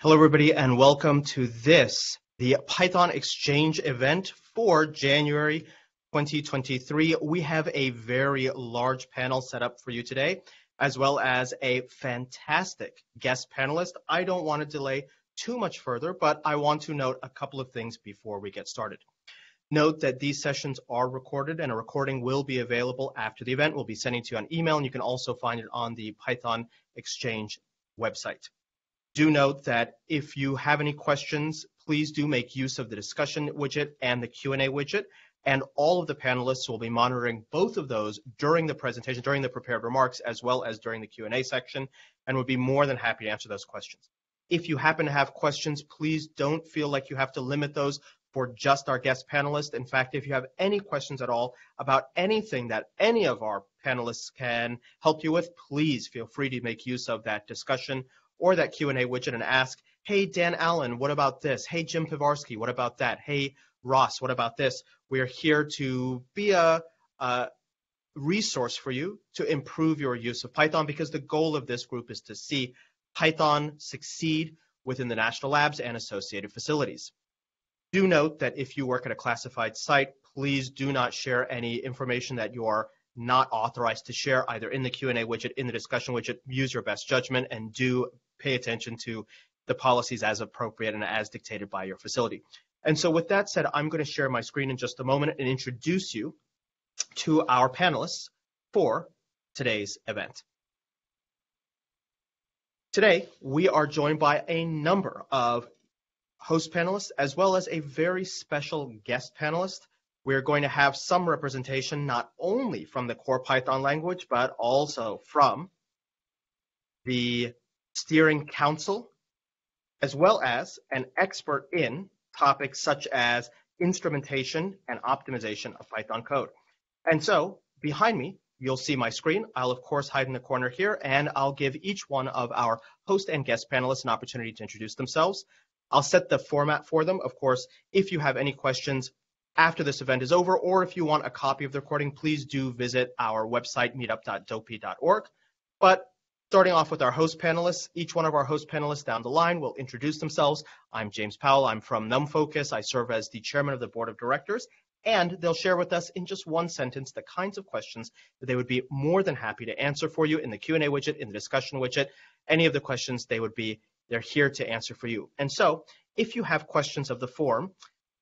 Hello, everybody, and welcome to the Python Exchange event for January 2023. We have a very large panel set up for you today, as well as a fantastic guest panelist. I don't want to delay too much further, but I want to note a couple of things before we get started. Note that these sessions are recorded, and a recording will be available after the event. We'll be sending to you on email, and you can also find it on the Python Exchange website. Do note that if you have any questions, please do make use of the discussion widget and the Q&A widget, and all of the panelists will be monitoring both of those during the presentation, during the prepared remarks, as well as during the Q&A section, and would be more than happy to answer those questions. If you happen to have questions, please don't feel like you have to limit those for just our guest panelists. In fact, if you have any questions at all about anything that any of our panelists can help you with, please feel free to make use of that discussion or that Q&A widget and ask, hey, Dan Allen, what about this? Hey, Jim Pivarsky, what about that? Hey, Ross, what about this? We're here to be a resource for you to improve your use of Python, because the goal of this group is to see Python succeed within the national labs and associated facilities. Do note that if you work at a classified site, please do not share any information that you are not authorized to share, either in the Q&A widget, in the discussion widget. Use your best judgment and do pay attention to the policies as appropriate and as dictated by your facility. And so with that said, I'm going to share my screen in just a moment and introduce you to our panelists for today's event. Today, we are joined by a number of host panelists, as well as a very special guest panelist. We're going to have some representation not only from the core Python language, but also from the steering council, as well as an expert in topics such as instrumentation and optimization of Python code. And so behind me, you'll see my screen. I'll, of course, hide in the corner here, and I'll give each one of our host and guest panelists an opportunity to introduce themselves. I'll set the format for them. Of course, if you have any questions after this event is over, or if you want a copy of the recording, please do visit our website, meetup.dopi.org. But starting off with our host panelists, each one of our host panelists down the line will introduce themselves. I'm James Powell. I'm from NumFocus. I serve as the chairman of the board of directors, and they'll share with us in just one sentence the kinds of questions that they would be more than happy to answer for you in the Q&A widget, in the discussion widget. Any of the questions they're here to answer for you. And so if you have questions of the form,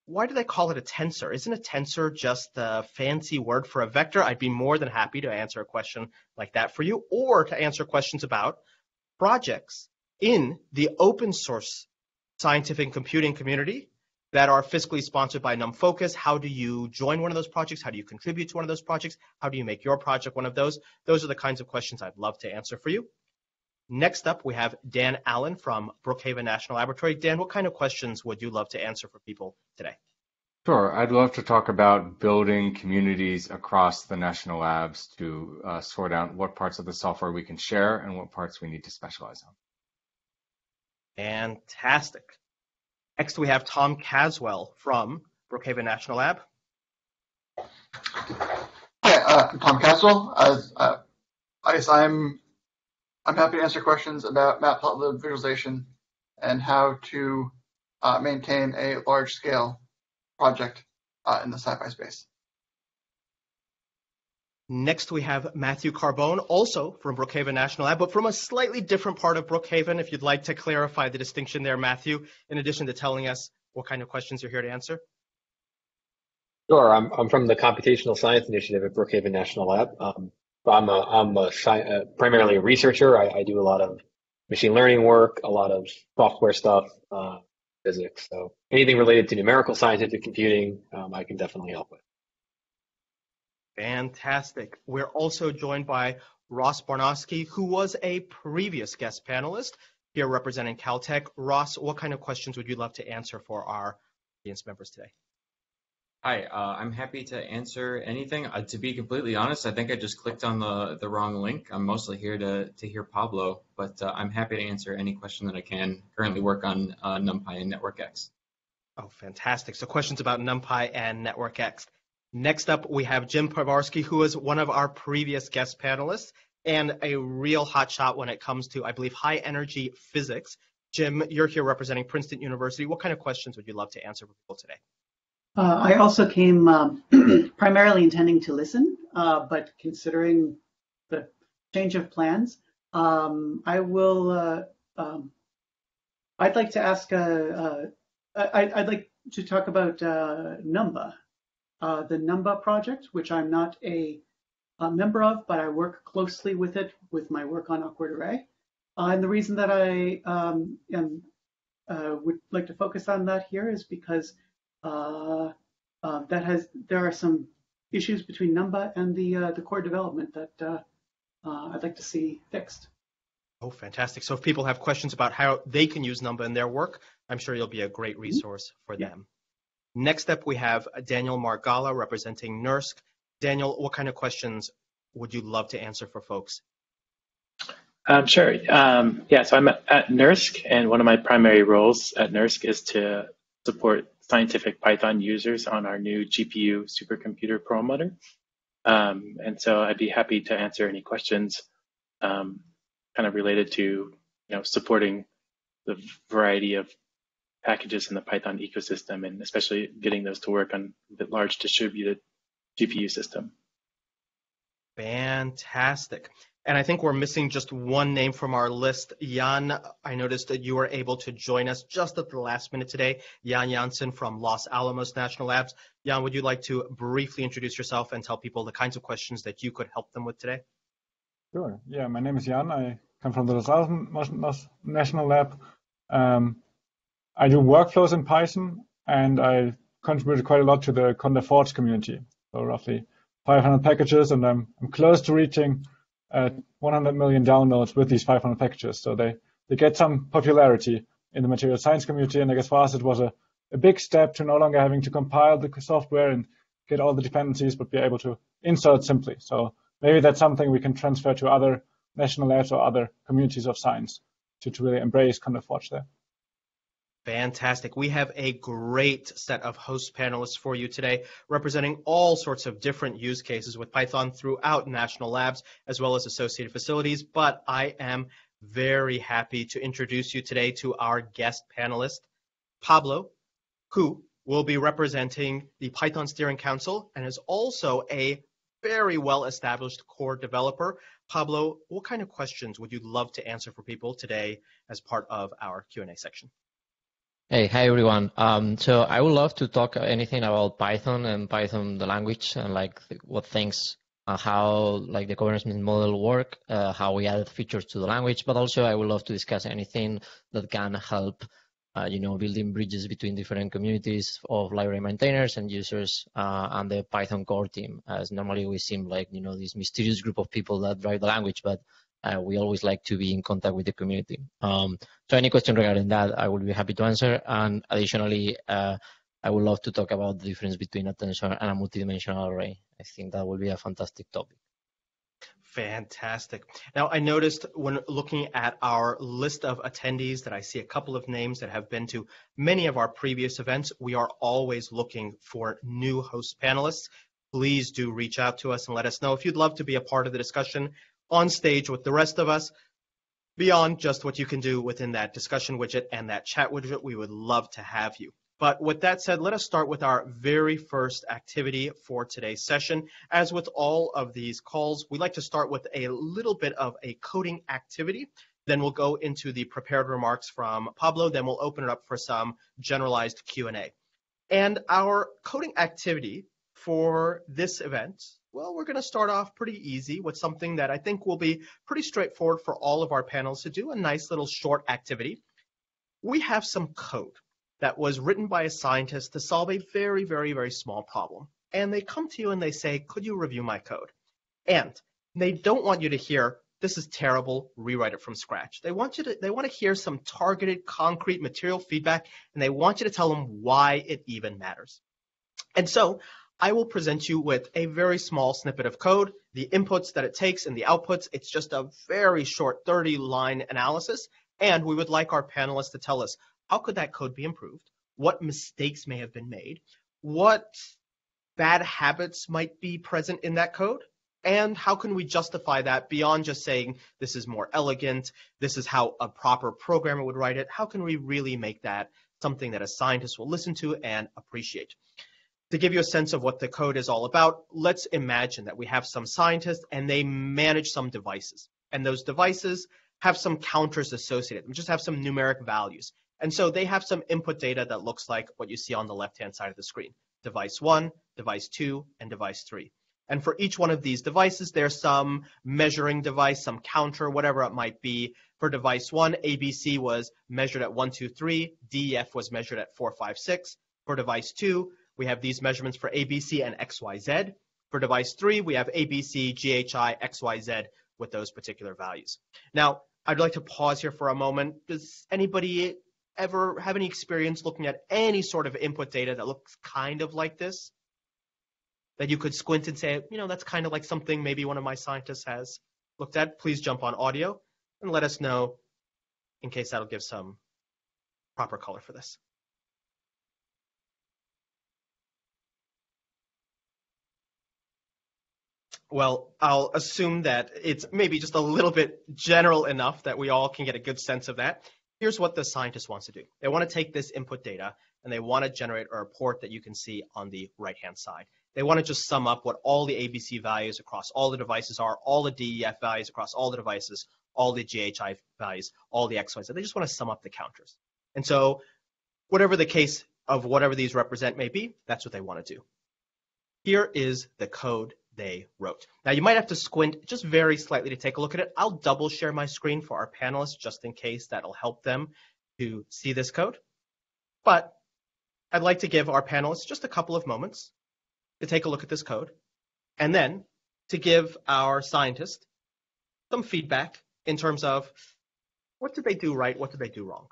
why do they call it a tensor? Isn't a tensor just the fancy word for a vector? I'd be more than happy to answer a question like that for you, or to answer questions about projects in the open source scientific computing community that are fiscally sponsored by NumFocus. How do you join one of those projects? How do you contribute to one of those projects? How do you make your project one of those? Those are the kinds of questions I'd love to answer for you. Next up, we have Dan Allen from Brookhaven National Laboratory. Dan, what kind of questions would you love to answer for people today? Sure. I'd love to talk about building communities across the national labs to sort out what parts of the software we can share and what parts we need to specialize on. Fantastic. Next, we have Tom Caswell from Brookhaven National Lab. Hi, I'm Tom Caswell. I guess I'm happy to answer questions about matplotlib visualization and how to maintain a large-scale project in the sci-fi space. Next, we have Matthew Carbone, also from Brookhaven National Lab, but from a slightly different part of Brookhaven. If you'd like to clarify the distinction there, Matthew, in addition to telling us what kind of questions you're here to answer. Sure. I'm from the Computational Science Initiative at Brookhaven National Lab. I'm primarily a researcher. I do a lot of machine learning work, a lot of software stuff, physics. So anything related to numerical scientific computing, I can definitely help with. Fantastic. We're also joined by Ross Barnowski, who was a previous guest panelist here representing Caltech. Ross, what kind of questions would you love to answer for our audience members today? Hi, I'm happy to answer anything. To be completely honest, I think I just clicked on the wrong link. I'm mostly here to hear Pablo, but I'm happy to answer any question that I can. Currently work on NumPy and NetworkX. Oh, fantastic. So questions about NumPy and NetworkX. Next up, we have Jim Pivarsky, who is one of our previous guest panelists and a real hotshot when it comes to, I believe, high energy physics. Jim, you're here representing Princeton University. What kind of questions would you love to answer for people today? I also came primarily intending to listen, but considering the change of plans, I will. I'd like to ask. I'd like to talk about Numba, the Numba project, which I'm not a member of, but I work closely with it with my work on Awkward Array. And the reason that I would like to focus on that here is because there are some issues between Numba and the core development that I'd like to see fixed. Oh, fantastic. So if people have questions about how they can use Numba in their work, I'm sure you'll be a great resource for them. Next up, we have Daniel Margala representing NERSC. Daniel, what kind of questions would you love to answer for folks? Sure. So I'm at NERSC, and one of my primary roles at NERSC is to support scientific Python users on our new GPU supercomputer Perlmutter. And so I'd be happy to answer any questions kind of related to supporting the variety of packages in the Python ecosystem, and especially getting those to work on the large distributed GPU system. Fantastic. And I think we're missing just one name from our list. Jan, I noticed that you were able to join us just at the last minute today. Jan Janssen from Los Alamos National Labs. Jan, would you like to briefly introduce yourself and tell people the kinds of questions that you could help them with today? Sure. Yeah, my name is Jan. I come from the Los Alamos National Lab. I do workflows in Python, and I contributed quite a lot to the Conda Forge community. So roughly 500 packages, and I'm close to reaching 100 million downloads with these 500 packages. So they get some popularity in the material science community, and I guess for us it was a big step to no longer having to compile the software and get all the dependencies, but be able to insert simply. So maybe that's something we can transfer to other national labs or other communities of science to really embrace Conda Forge there. Fantastic. We have a great set of host panelists for you today, representing all sorts of different use cases with Python throughout national labs, as well as associated facilities. But I am very happy to introduce you today to our guest panelist, Pablo, who will be representing the Python Steering Council and is also a very well-established core developer. Pablo, what kind of questions would you love to answer for people today as part of our Q&A section? Hey, hi everyone. So I would love to talk anything about Python and Python the language and what things, how the governance model work, how we add features to the language, but also I would love to discuss anything that can help, building bridges between different communities of library maintainers and users and the Python core team. As normally we seem like this mysterious group of people that drive the language, but we always like to be in contact with the community. So any question regarding that, I will be happy to answer. And additionally, I would love to talk about the difference between a tensor and a multidimensional array. I think that will be a fantastic topic. Fantastic. Now, I noticed when looking at our list of attendees that I see a couple of names that have been to many of our previous events. We are always looking for new host panelists. Please do reach out to us and let us know if you'd love to be a part of the discussion on stage with the rest of us, beyond just what you can do within that discussion widget and that chat widget. We would love to have you. But with that said, let us start with our very first activity for today's session. As with all of these calls, we like to start with a little bit of a coding activity. Then we'll go into the prepared remarks from Pablo. Then we'll open it up for some generalized Q&A. And our coding activity for this event, well, we're going to start off pretty easy with something that I think will be pretty straightforward for all of our panels to do, a nice little short activity. We have some code that was written by a scientist to solve a very, very, very small problem. And they come to you and they say, could you review my code? And they don't want you to hear, this is terrible, rewrite it from scratch. They want to hear some targeted, concrete material feedback, and they want you to tell them why it even matters. And so I will present you with a very small snippet of code, the inputs that it takes and the outputs. It's just a very short 30-line analysis, and we would like our panelists to tell us, how could that code be improved? What mistakes may have been made? What bad habits might be present in that code? And how can we justify that beyond just saying this is more elegant, this is how a proper programmer would write it? How can we really make that something that a scientist will listen to and appreciate? To give you a sense of what the code is all about, let's imagine that we have some scientists and they manage some devices. And those devices have some counters associated, just have some numeric values. And so they have some input data that looks like what you see on the left-hand side of the screen. Device 1, device 2, and device 3. And for each one of these devices, there's some measuring device, some counter, whatever it might be. For device 1, ABC was measured at 1, 2, 3. DEF was measured at 4, 5, 6. For device 2, we have these measurements for ABC and XYZ. For device 3, we have ABC, GHI, XYZ with those particular values. Now, I'd like to pause here for a moment. Does anybody ever have any experience looking at any sort of input data that looks kind of like this? That you could squint and say, you know, that's kind of like something maybe one of my scientists has looked at? Please jump on audio and let us know in case that'll give some proper color for this. Well, I'll assume that it's maybe just a little bit general enough that we all can get a good sense of that. Here's what the scientist wants to do. They want to take this input data and they want to generate a report that you can see on the right-hand side. They want to just sum up what all the ABC values across all the devices are, all the DEF values across all the devices, all the GHI values, all the XYZ. They just want to sum up the counters. And so whatever the case of whatever these represent may be, that's what they want to do. Here is the code they wrote. Now, you might have to squint just very slightly to take a look at it. I'll double share my screen for our panelists just in case that'll help them to see this code. But I'd like to give our panelists just a couple of moments to take a look at this code, and then to give our scientist some feedback in terms of what did they do right, what did they do wrong.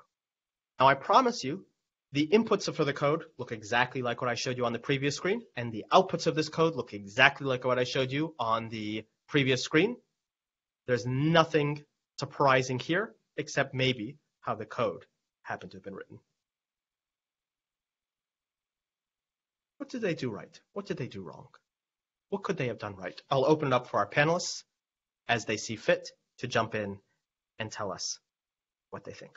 Now, I promise you, the inputs for the code look exactly like what I showed you on the previous screen, and the outputs of this code look exactly like what I showed you on the previous screen. There's nothing surprising here, except maybe how the code happened to have been written. What did they do right? What did they do wrong? What could they have done right? I'll open it up for our panelists as they see fit to jump in and tell us what they think.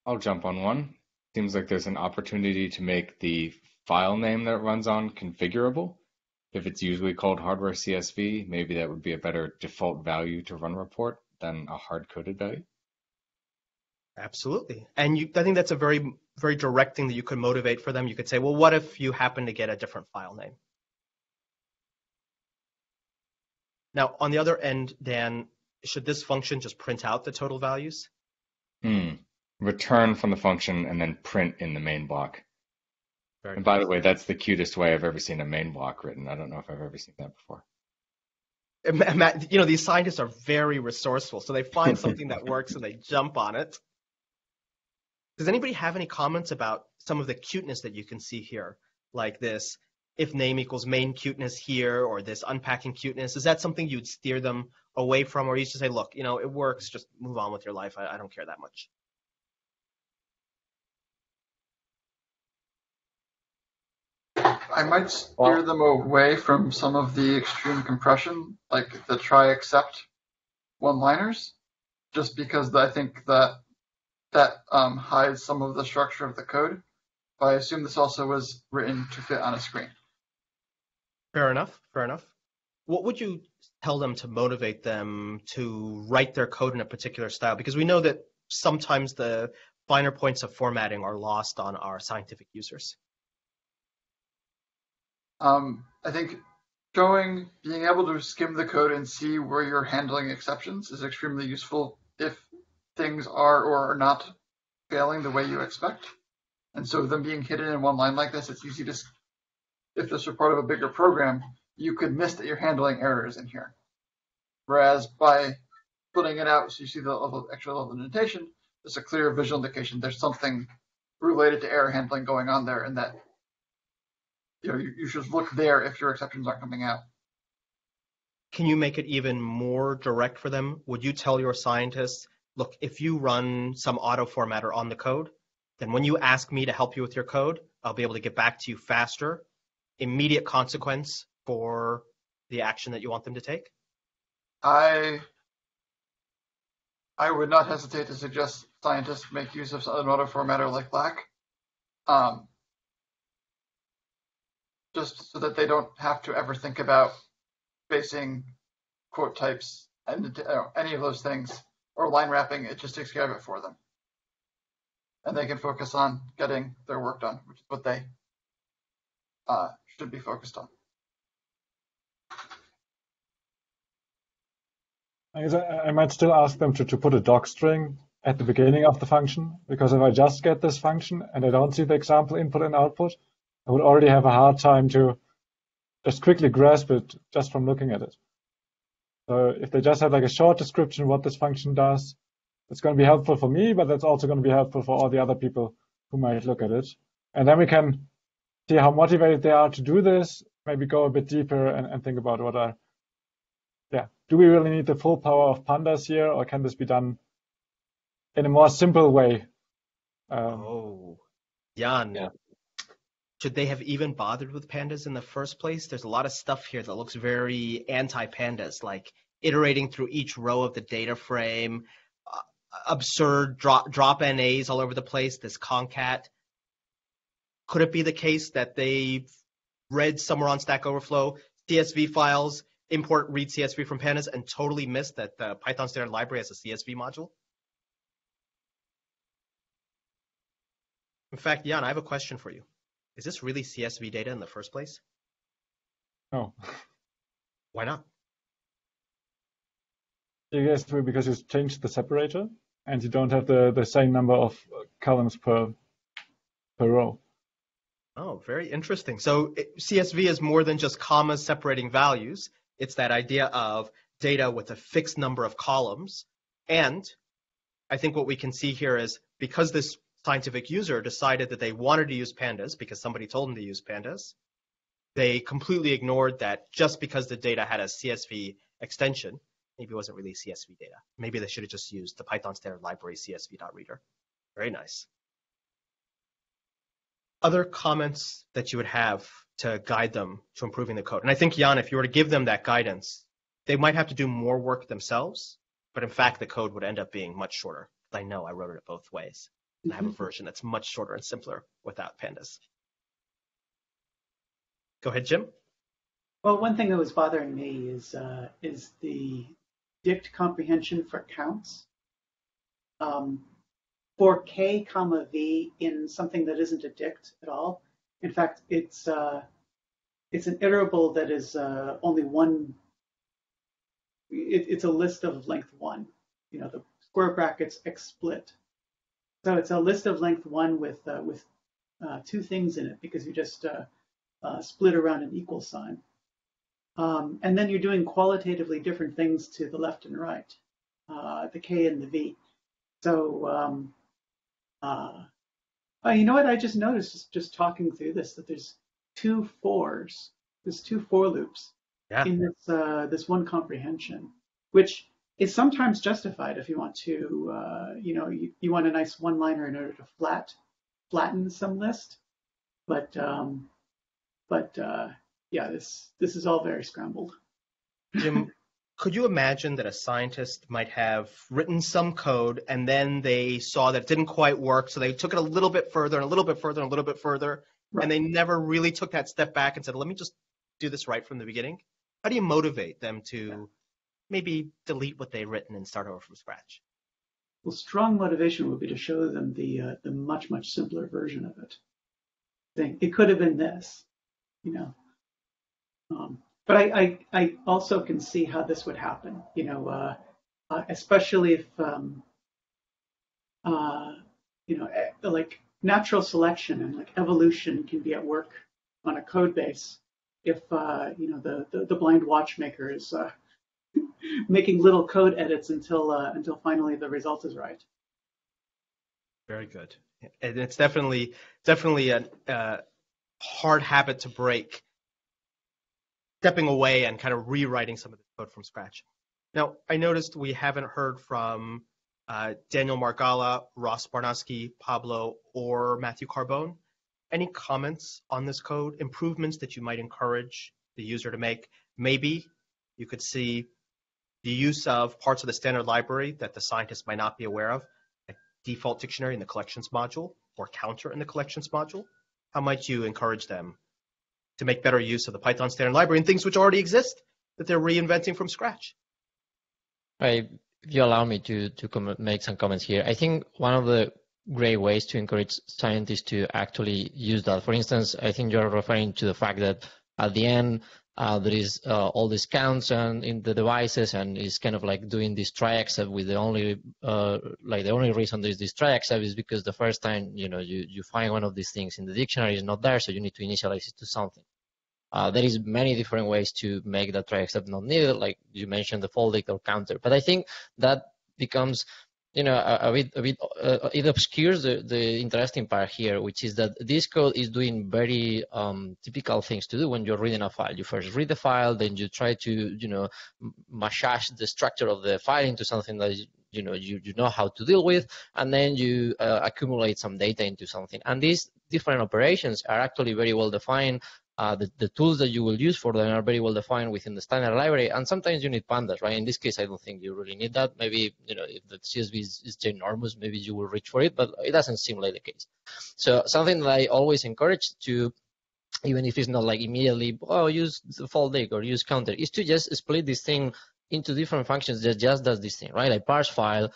I'll jump on one. Seems like there's an opportunity to make the file name that it runs on configurable. If it's usually called hardware CSV, maybe that would be a better default value to run a report than a hard-coded value. Absolutely. And I think that's a very, very direct thing that you could motivate for them. You could say, well, what if you happen to get a different file name? Now, on the other end, Dan, should this function just print out the total values? Return from the function and then print in the main block. And by the way, that's the cutest way I've ever seen a main block written. I don't know if I've ever seen that before. You know, these scientists are very resourceful, so they find something that works and they jump on it. Does anybody have any comments about some of the cuteness that you can see here? Like this, if name equals main cuteness here, or this unpacking cuteness. Is that something you'd steer them away from, or you just say, look, you know, it works, just move on with your life. I don't care that much. I might steer them away from some of the extreme compression, like the try except one-liners, just because I think that hides some of the structure of the code. But I assume this also was written to fit on a screen. Fair enough. Fair enough. What would you tell them to motivate them to write their code in a particular style? Because we know that sometimes the finer points of formatting are lost on our scientific users. I think being able to skim the code and see where you're handling exceptions is extremely useful if things are or are not failing the way you expect. And so them being hidden in one line like this, it's easy to, if this were part of a bigger program, you could miss that you're handling errors in here. Whereas by splitting it out so you see the extra level of indentation, there's a clear visual indication there's something related to error handling going on there, and that you should look there if your exceptions aren't coming out. Can you make it even more direct for them? Would you tell your scientists, look, if you run some auto formatter on the code, then when you ask me to help you with your code, I'll be able to get back to you faster. Immediate consequence for the action that you want them to take? I would not hesitate to suggest scientists make use of an auto formatter like Black, just so that they don't have to ever think about spacing, quote types, and any of those things, or line wrapping. It just takes care of it for them. And they can focus on getting their work done, which is what they should be focused on. I guess I might still ask them to put a doc string at the beginning of the function, because if I just get this function and I don't see the example input and output, I would already have a hard time to just quickly grasp it just from looking at it. So if they just have like a short description of what this function does, it's going to be helpful for me, but that's also going to be helpful for all the other people who might look at it. And then we can see how motivated they are to do this, maybe go a bit deeper and think about do we really need the full power of pandas here, or can this be done in a more simple way? Jan, Yeah. should they have even bothered with pandas in the first place? There's a lot of stuff here that looks very anti-pandas, like iterating through each row of the data frame, absurd drop NAs all over the place, this concat. Could it be the case that they read somewhere on Stack Overflow CSV files, import read CSV from pandas, and totally missed that the Python standard library has a CSV module? In fact, Jan, I have a question for you. Is this really CSV data in the first place? No. Why not? I guess because you changed the separator and you don't have the same number of columns per row. Oh, very interesting. So CSV is more than just commas separating values. It's that idea of data with a fixed number of columns. And I think what we can see here is because this scientific user decided that they wanted to use pandas because somebody told them to use pandas, they completely ignored that just because the data had a CSV extension, maybe it wasn't really CSV data. Maybe they should have just used the Python standard library CSV.reader. Very nice. Other comments that you would have to guide them to improving the code? And I think, Jan, if you were to give them that guidance, they might have to do more work themselves, but in fact, the code would end up being much shorter. I know I wrote it both ways. And I have a version that's much shorter and simpler without pandas. Go ahead, Jim. Well, one thing that was bothering me is the dict comprehension for counts. For k comma v in something that isn't a dict at all. In fact, it's an iterable that is only one. It's a list of length 1. You know, the square brackets xsplit. So it's a list of length 1 with 2 things in it because you just split around an equal sign. And then you're doing qualitatively different things to the left and right, the k and the v. So you know what? I just noticed just talking through this that there's 2 fors. There's 2 for loops in this one comprehension, which is sometimes justified if you want to, you want a nice one-liner in order to flatten some list. But this is all very scrambled. Jim, could you imagine that a scientist might have written some code and then they saw that it didn't quite work, so they took it a little bit further and a little bit further and a little bit further, right, and they never really took that step back and said, let me just do this right from the beginning? How do you motivate them to maybe delete what they've written and start over from scratch? Well, strong motivation would be to show them the much, much simpler version of it. It could have been this, you know. But I also can see how this would happen, you know, especially if, like natural selection and like evolution can be at work on a code base if, the blind watchmaker is making little code edits until finally the result is right. Very good. And it's definitely a hard habit to break, stepping away and kind of rewriting some of the code from scratch. Now, I noticed we haven't heard from Daniel Margala, Ross Barnowski, Pablo, or Matthew Carbone. Any comments on this code, improvements that you might encourage the user to make? maybe you could see the use of parts of the standard library that the scientists might not be aware of, like default dictionary in the collections module or counter in the collections module. How might you encourage them to make better use of the Python standard library and things which already exist that they're reinventing from scratch? If you allow me to make some comments here, I think one of the great ways to encourage scientists to actually use that. For instance, I think you're referring to the fact that at the end there is all these counts in the devices, and it's kind of like doing this try except with the only the only reason there is this try except is because the first time you find one of these things in the dictionary is not there, so you need to initialize it to something. There is many different ways to make that try except not needed, like you mentioned, the fold or counter. But I think that becomes it obscures the interesting part here, which is that this code is doing very typical things to do when you're reading a file. You first read the file, then you try to massage the structure of the file into something that you know how to deal with, and then you accumulate some data into something. And these different operations are actually very well defined. The tools that you will use for them are very well defined within the standard library, and sometimes you need pandas, right? In this case, I don't think you really need that. Maybe, if the CSV is ginormous, maybe you will reach for it, but it doesn't seem like the case. So something that I always encourage to, even if it's not like immediately, use the fold or use counter, is to just split this thing into different functions that just does this thing, right? Like parse file,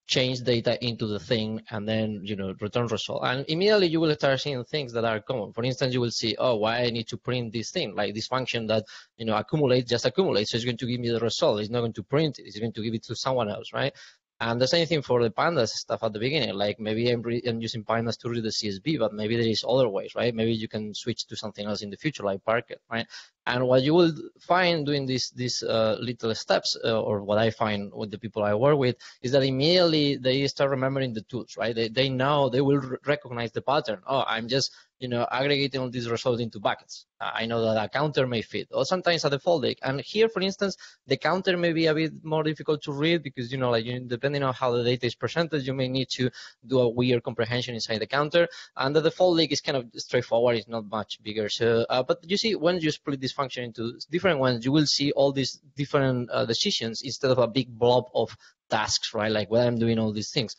change data into the thing, and then return result. And immediately you will start seeing things that are common. For instance, you will see, why I need to print this thing, like this function that accumulates. So it's going to give me the result. It's not going to print it. It's going to give it to someone else, right? And the same thing for the pandas stuff at the beginning. Like maybe I'm using pandas to read the CSV, but maybe there is other ways, right? Maybe you can switch to something else in the future, like Parquet, right? And what you will find doing these little steps, or what I find with the people I work with, is that immediately they start remembering the tools, right? They know, they will recognize the pattern. I'm just aggregating all these results into buckets. I know that a counter may fit, or sometimes a default date. And here, for instance, the counter may be a bit more difficult to read because, depending on how the data is presented, you may need to do a weird comprehension inside the counter. And the default lake is kind of straightforward. It's not much bigger. So, but you see, when you split this function into different ones, you will see all these different decisions instead of a big blob of tasks, right? Like, well, I'm doing all these things.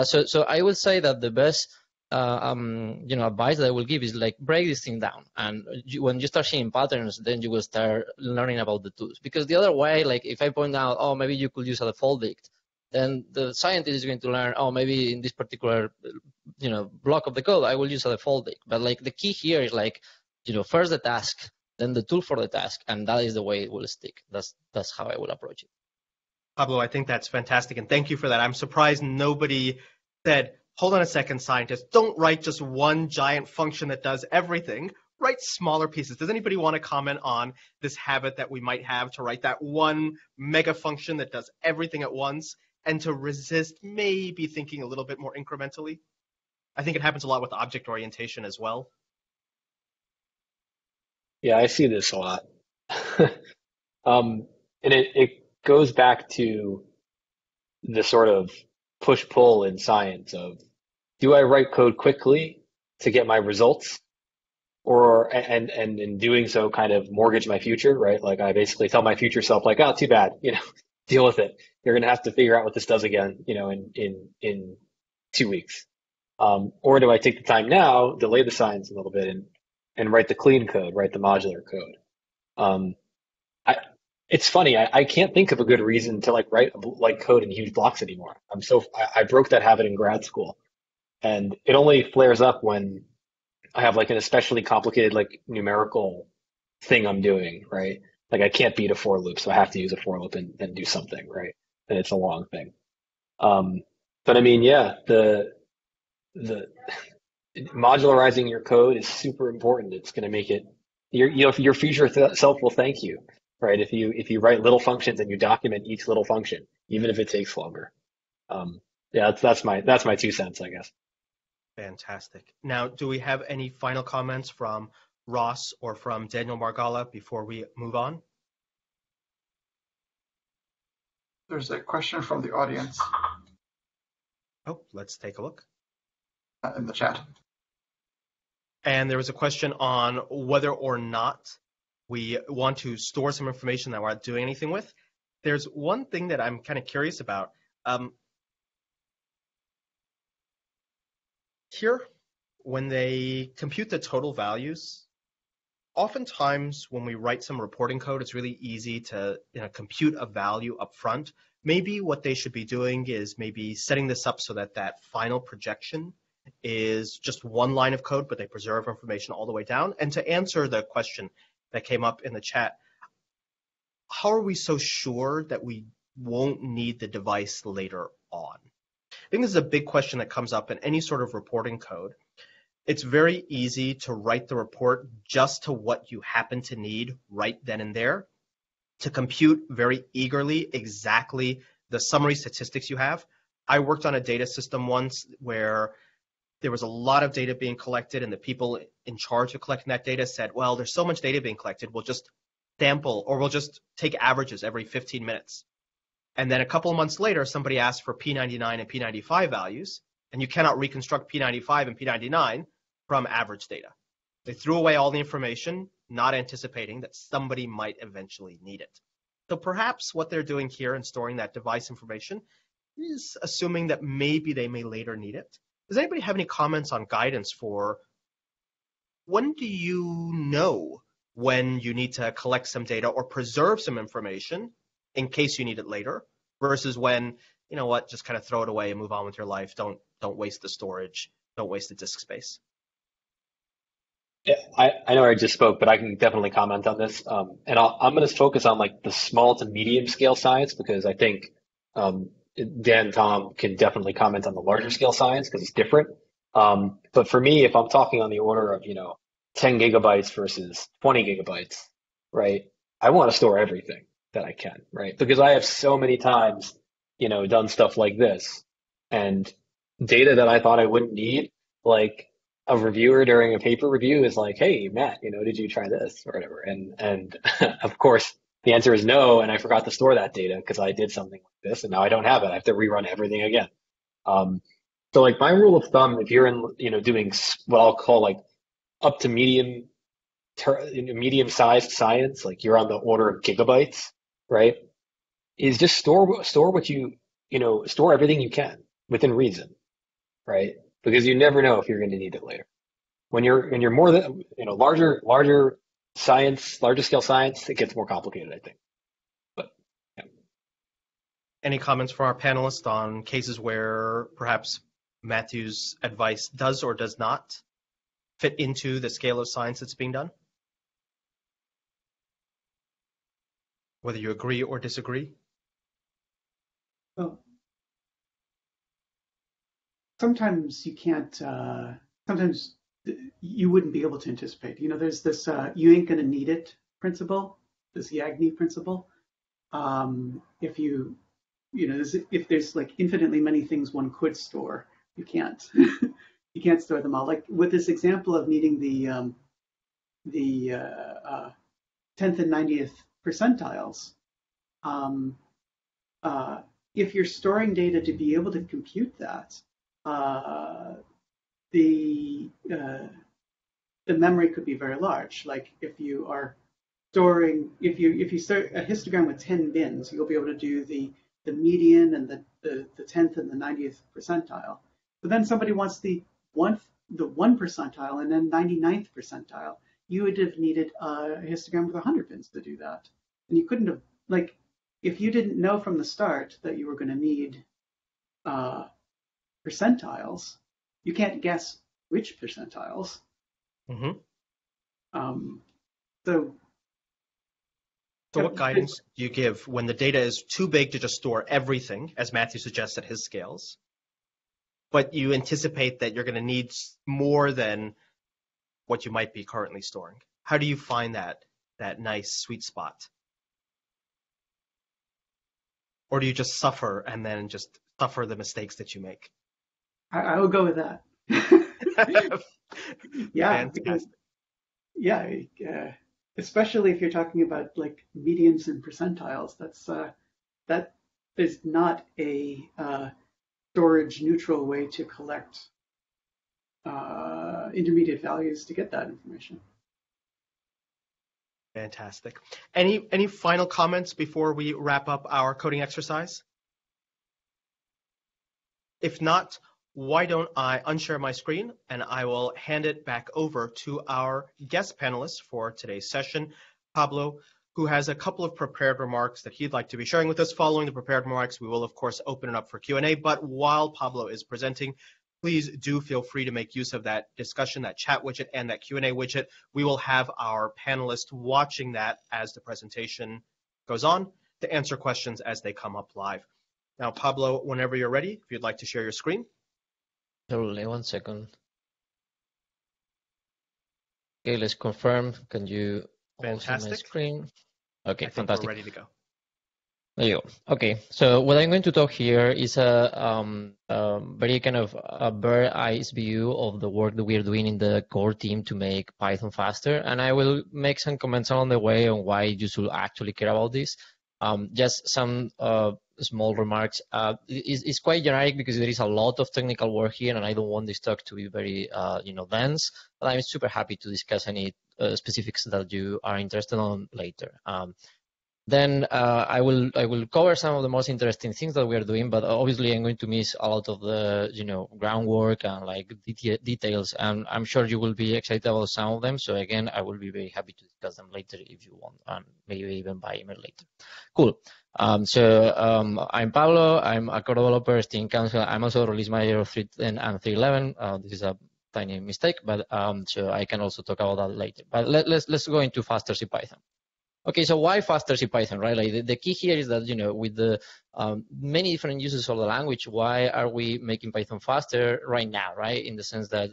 So I would say that the best advice that I will give is like break this thing down, and when you start seeing patterns, then you will start learning about the tools. Because the other way, like if I point out, maybe you could use a default dict, then the scientist is going to learn, maybe in this particular block of the code, I will use a default dict. But like the key here is like first the task, then the tool for the task, and that is the way it will stick. That's how I will approach it. Pablo, I think that's fantastic, and thank you for that. I'm surprised nobody said, hold on a second, scientists, don't write just one giant function that does everything. Write smaller pieces. Does anybody want to comment on this habit that we might have to write that one mega function that does everything at once, and to resist maybe thinking a little bit more incrementally? I think it happens a lot with object orientation as well. Yeah, I see this a lot. And it goes back to the sort of push-pull in science of, do I write code quickly to get my results, and in doing so kind of mortgage my future, right? Like I basically tell my future self, like, too bad, deal with it. You're going to have to figure out what this does again, in 2 weeks. Or do I take the time now, delay the science a little bit, and write the clean code, write the modular code? It's funny. I can't think of a good reason to write code in huge blocks anymore. I broke that habit in grad school, and it only flares up when I have an especially complicated numerical thing I'm doing, right? Like I can't beat a for loop, so I have to use a for loop and do something, right? And it's a long thing. But I mean, yeah, the modularizing your code is super important. It's going to make it your future self will thank you. Right, if you write little functions and you document each little function, even if it takes longer. Yeah, that's my 2 cents, I guess. Fantastic. Now, do we have any final comments from Ross or from Daniel Margala before we move on? There's a question from the audience. Let's take a look. In the chat. And there was a question on whether or not we want to store some information that we're not doing anything with. There's one thing that I'm kind of curious about. Here, when they compute the total values, oftentimes when we write some reporting code, it's really easy to compute a value up front. Maybe what they should be doing is maybe setting this up so that that final projection is just one line of code, but they preserve information all the way down. And to answer the question that came up in the chat, how are we so sure that we won't need the device later on? I think this is a big question that comes up in any sort of reporting code. It's very easy to write the report just to what you happen to need right then and there, to compute very eagerly exactly the summary statistics you have. I worked on a data system once where there was a lot of data being collected, and the people in charge of collecting that data said, well, there's so much data being collected, we'll just sample, or we'll just take averages every 15 minutes. And then a couple of months later, somebody asked for P99 and P95 values, and you cannot reconstruct P95 and P99 from average data. They threw away all the information, not anticipating that somebody might eventually need it. So perhaps what they're doing here in storing that device information is assuming that maybe they may later need it. Does anybody have any comments on guidance for when do you know when you need to collect some data or preserve some information in case you need it later, versus when, you know what, just kind of throw it away and move on with your life. Don't waste the storage. Don't waste the disk space. Yeah, I know I just spoke, but I can definitely comment on this. And I'm going to focus on like the small to medium scale science, because I think Dan, Tom can definitely comment on the larger scale science because it's different. But for me, if I'm talking on the order of, 10 gigabytes versus 20 gigabytes, right? I want to store everything that I can, right? Because I have so many times, done stuff like this, and data that I thought I wouldn't need, like a reviewer during a paper review is like, hey, Matt, did you try this or whatever? And of course, the answer is no, and I forgot to store that data because I did something like this, and now I don't have it. I have to rerun everything again. So like my rule of thumb, if you're in, doing what I'll call like up to medium-sized science, like you're on the order of gigabytes, right? Is just store what store everything you can within reason, right? Because you never know if you're going to need it later. When you're more than larger science, larger scale science, it gets more complicated, I think. But yeah. Any comments from our panelists on cases where perhaps Matthew's advice does or does not fit into the scale of science that's being done? Whether you agree or disagree? Well, sometimes you can't, sometimes you wouldn't be able to anticipate. There's this you ain't going to need it principle, this Yagni principle. If there's like infinitely many things one could store, you can't you can't store them all. Like with this example of needing the 10th and 90th percentiles, if you're storing data to be able to compute that, the memory could be very large. Like if you are storing, if you start a histogram with 10 bins, you'll be able to do the median and the 10th and the 90th percentile. But then somebody wants the 1 percentile and then 99th percentile. You would have needed a histogram with 100 bins to do that. And you couldn't have, like, if you didn't know from the start that you were going to need percentiles, you can't guess which percentiles. Mm-hmm. So what guidance do you give when the data is too big to just store everything, as Matthew suggests at his scales, but you anticipate that you're going to need more than what you might be currently storing? How do you find that nice sweet spot? Or do you just suffer and then just suffer the mistakes that you make? I will go with that. Yeah, fantastic. Especially if you're talking about like medians and percentiles, that is not a storage neutral way to collect intermediate values to get that information. Fantastic. Any final comments before we wrap up our coding exercise? If not, why don't I unshare my screen and I will hand it back over to our guest panelists for today's session, Pablo, who has a couple of prepared remarks that he'd like to be sharing with us. Following the prepared remarks, we will, of course, open it up for Q&A. But while Pablo is presenting, please do feel free to make use of that discussion, that chat widget, and that Q&A widget. We will have our panelists watching that as the presentation goes on to answer questions as they come up live. Now, Pablo, whenever you're ready, if you'd like to share your screen. Totally, 1 second. Okay, let's confirm. Can you also my screen? Okay, fantastic. We're ready to go. There you go. Okay, so what I'm going to talk here is a very kind of a bird's eye view of the work that we are doing in the core team to make Python faster, and I will make some comments along the way on why you should actually care about this. Just some small remarks. It's quite generic because there is a lot of technical work here, and I don't want this talk to be very dense. But I'm super happy to discuss any specifics that you are interested on later. Then I will cover some of the most interesting things that we are doing, but obviously I'm going to miss a lot of the groundwork and like details, and I'm sure you will be excited about some of them. So again, I will be very happy to discuss them later if you want, and maybe even by email later. Cool. I'm Pablo. I'm a core developer, Steam Council. I'm also a release manager of 3.10 and 3.11. This is a tiny mistake, but so I can also talk about that later. But let's go into Faster CPython. Okay, so why Faster CPython, right? Like the key here is that, with the many different uses of the language, why are we making Python faster right now, right? In the sense that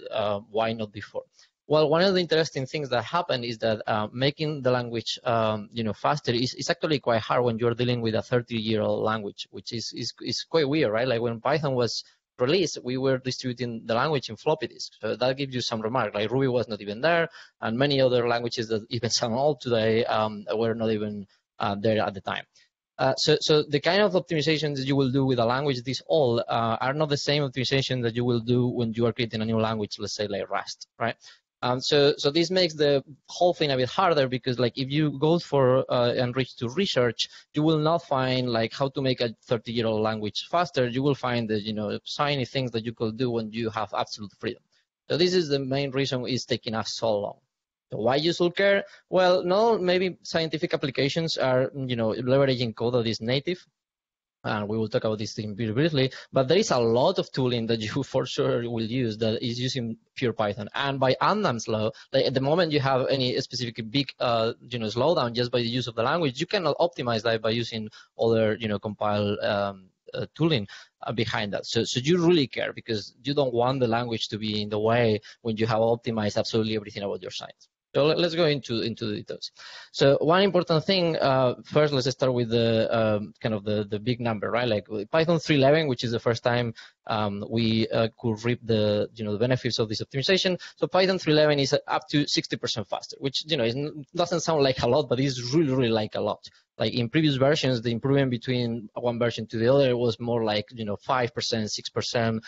why not before? Well, one of the interesting things that happened is that making the language, faster is actually quite hard when you're dealing with a 30-year-old language, which is quite weird, right? Like when Python was release, we were distributing the language in floppy disks. So that gives you some remark. Like Ruby was not even there, and many other languages that even sound old today were not even there at the time. So the kind of optimizations that you will do with a language this old are not the same optimization that you will do when you are creating a new language, let's say like Rust, right? So this makes the whole thing a bit harder because, like, if you go for and reach to research, you will not find like how to make a 30-year-old language faster. You will find the shiny things that you could do when you have absolute freedom. So this is the main reason it's taking us so long. So why you should care? Well, no, maybe scientific applications are leveraging code that is native. And we will talk about this thing very briefly, but there is a lot of tooling that you for sure will use that is using pure Python. And by Adam's law, like at the moment you have any specific big, slowdown just by the use of the language, you cannot optimize that by using other, compile tooling behind that. So you really care because you don't want the language to be in the way when you have optimized absolutely everything about your science. So let's go into the details. So one important thing, first let's start with the kind of the big number, right? Like Python 3.11, which is the first time we could reap the the benefits of this optimization. So Python 3.11 is up to 60% faster, which doesn't sound like a lot, but it's really like a lot. Like in previous versions, the improvement between one version to the other was more like 5%, 6%.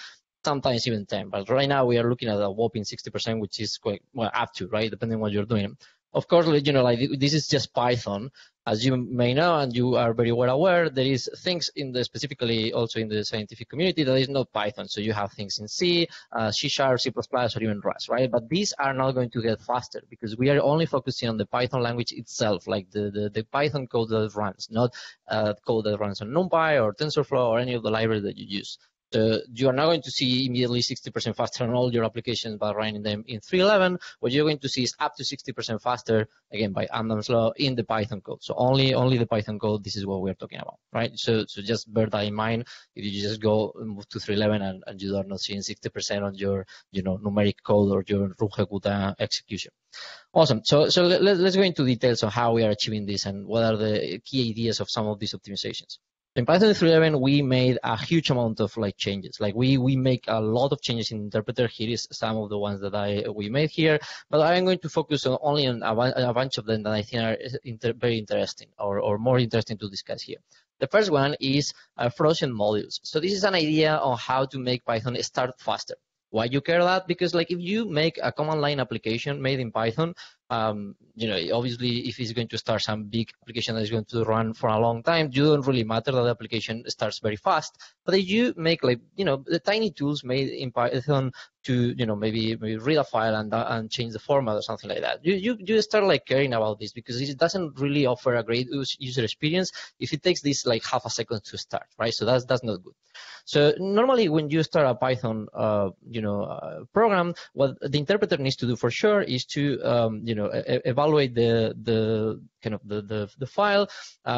Sometimes even 10, but right now we are looking at a whopping 60%, which is quite well up to, right, depending on what you're doing. Of course, like this is just Python, as you may know, and you are very well aware. There is things specifically also in the scientific community that is not Python. So you have things in C, C#, C++, or even Rust, right? But these are not going to get faster because we are only focusing on the Python language itself, like the Python code that runs, not code that runs on NumPy or TensorFlow or any of the libraries that you use. So you are not going to see immediately 60% faster on all your applications by running them in 3.11. What you're going to see is up to 60% faster, again, by Adam's law in the Python code. So only the Python code, this is what we're talking about, right? So just bear that in mind. If you just go move to 3.11 and you are not seeing 60% on your, numeric code or your Rungeguta execution. Awesome. So let's go into details on how we are achieving this and what are the key ideas of some of these optimizations. In Python 3.11, we made a huge amount of changes. Like we make a lot of changes in the interpreter. Here is some of the ones that we made here, but I'm going to focus only on a bunch of them that I think are very interesting or more interesting to discuss here. The first one is frozen modules. So this is an idea on how to make Python start faster. Why you care that? Because if you make a command line application made in Python, obviously if it's going to start some big application that is going to run for a long time, you don't really matter that the application starts very fast. But if you make the tiny tools made in Python to maybe read a file and change the format or something like that, you start caring about this, because it doesn't really offer a great user experience if it takes this half a second to start, right? So that's not good. So normally when you start a Python program, what the interpreter needs to do for sure is to evaluate the file.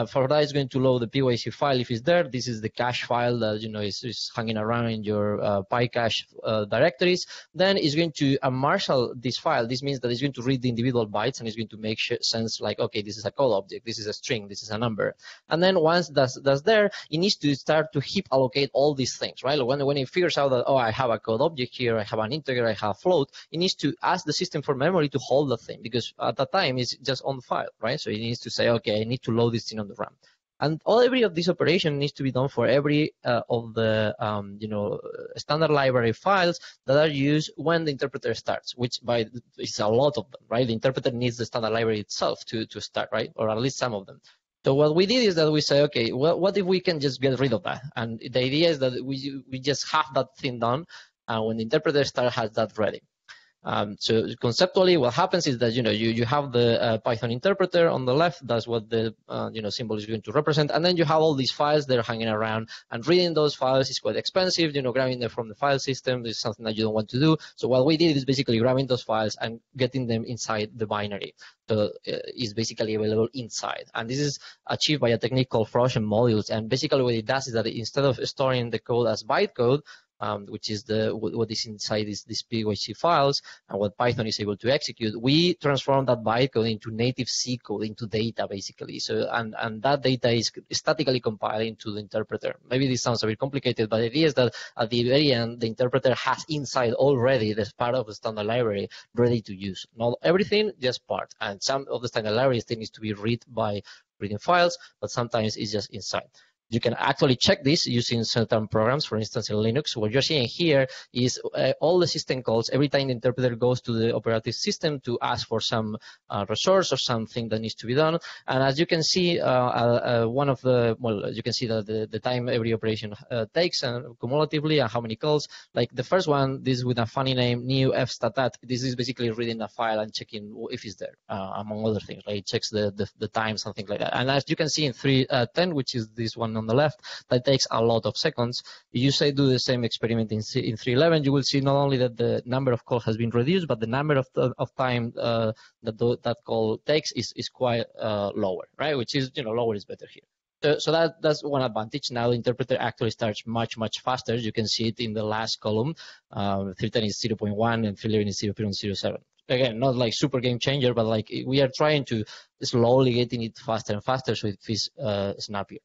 For that, it's going to load the PYC file if it's there. This is the cache file that is hanging around in your PyCache directories. Then it's going to marshal this file. This means that it's going to read the individual bytes and it's going to make sense okay, this is a code object, this is a string, this is a number. And then once that's there, it needs to start to heap allocate all these things, right? When it figures out that, oh, I have a code object here, I have an integer, I have a float, it needs to ask the system for memory to hold the thing, because at that time it's just on the file, right? So it needs to say, okay, I need to load this thing on the RAM. And every of these operations needs to be done for every of the standard library files that are used when the interpreter starts, which is a lot of them, right? The interpreter needs the standard library itself to start, right? Or at least some of them. So what we did is that we say, okay, well, what if we can just get rid of that? And the idea is that we just have that thing done, and when the interpreter starts, has that ready. So conceptually, what happens is that you have the Python interpreter on the left. That's what the symbol is going to represent, and then you have all these files that are hanging around. And reading those files is quite expensive. Grabbing them from the file system is something that you don't want to do. So what we did is basically grabbing those files and getting them inside the binary. So it's basically available inside, and this is achieved by a technique called Frozen modules. And basically, what it does is that instead of storing the code as bytecode, which is what is inside these PYC files, and what Python is able to execute, we transform that bytecode into native C code, into data, basically. So and that data is statically compiled into the interpreter. Maybe this sounds a bit complicated, but the idea is that at the very end, the interpreter has inside already this part of the standard library ready to use. Not everything, just part. And some of the standard library still needs to be read by reading files, but sometimes it's just inside. You can actually check this using certain programs. For instance, in Linux, what you're seeing here is all the system calls every time the interpreter goes to the operating system to ask for some resource or something that needs to be done. And as you can see, you can see that the time every operation takes cumulatively and how many calls. Like the first one, this with a funny name, new fstatat. This is basically reading the file and checking if it's there, among other things. Right? It checks the time, something like that. And as you can see in 3.10, which is this one on the left, that takes a lot of seconds. If you say do the same experiment in 3.11, you will see not only that the number of calls has been reduced, but the number of time that call takes is quite lower, right? Which is, lower is better here. So that's one advantage. Now the interpreter actually starts much faster. You can see it in the last column. 3.10 is 0.1 and 3.11 is 0.07. Again, not like super game changer, but like we are trying to slowly getting it faster and faster so it feels snappier.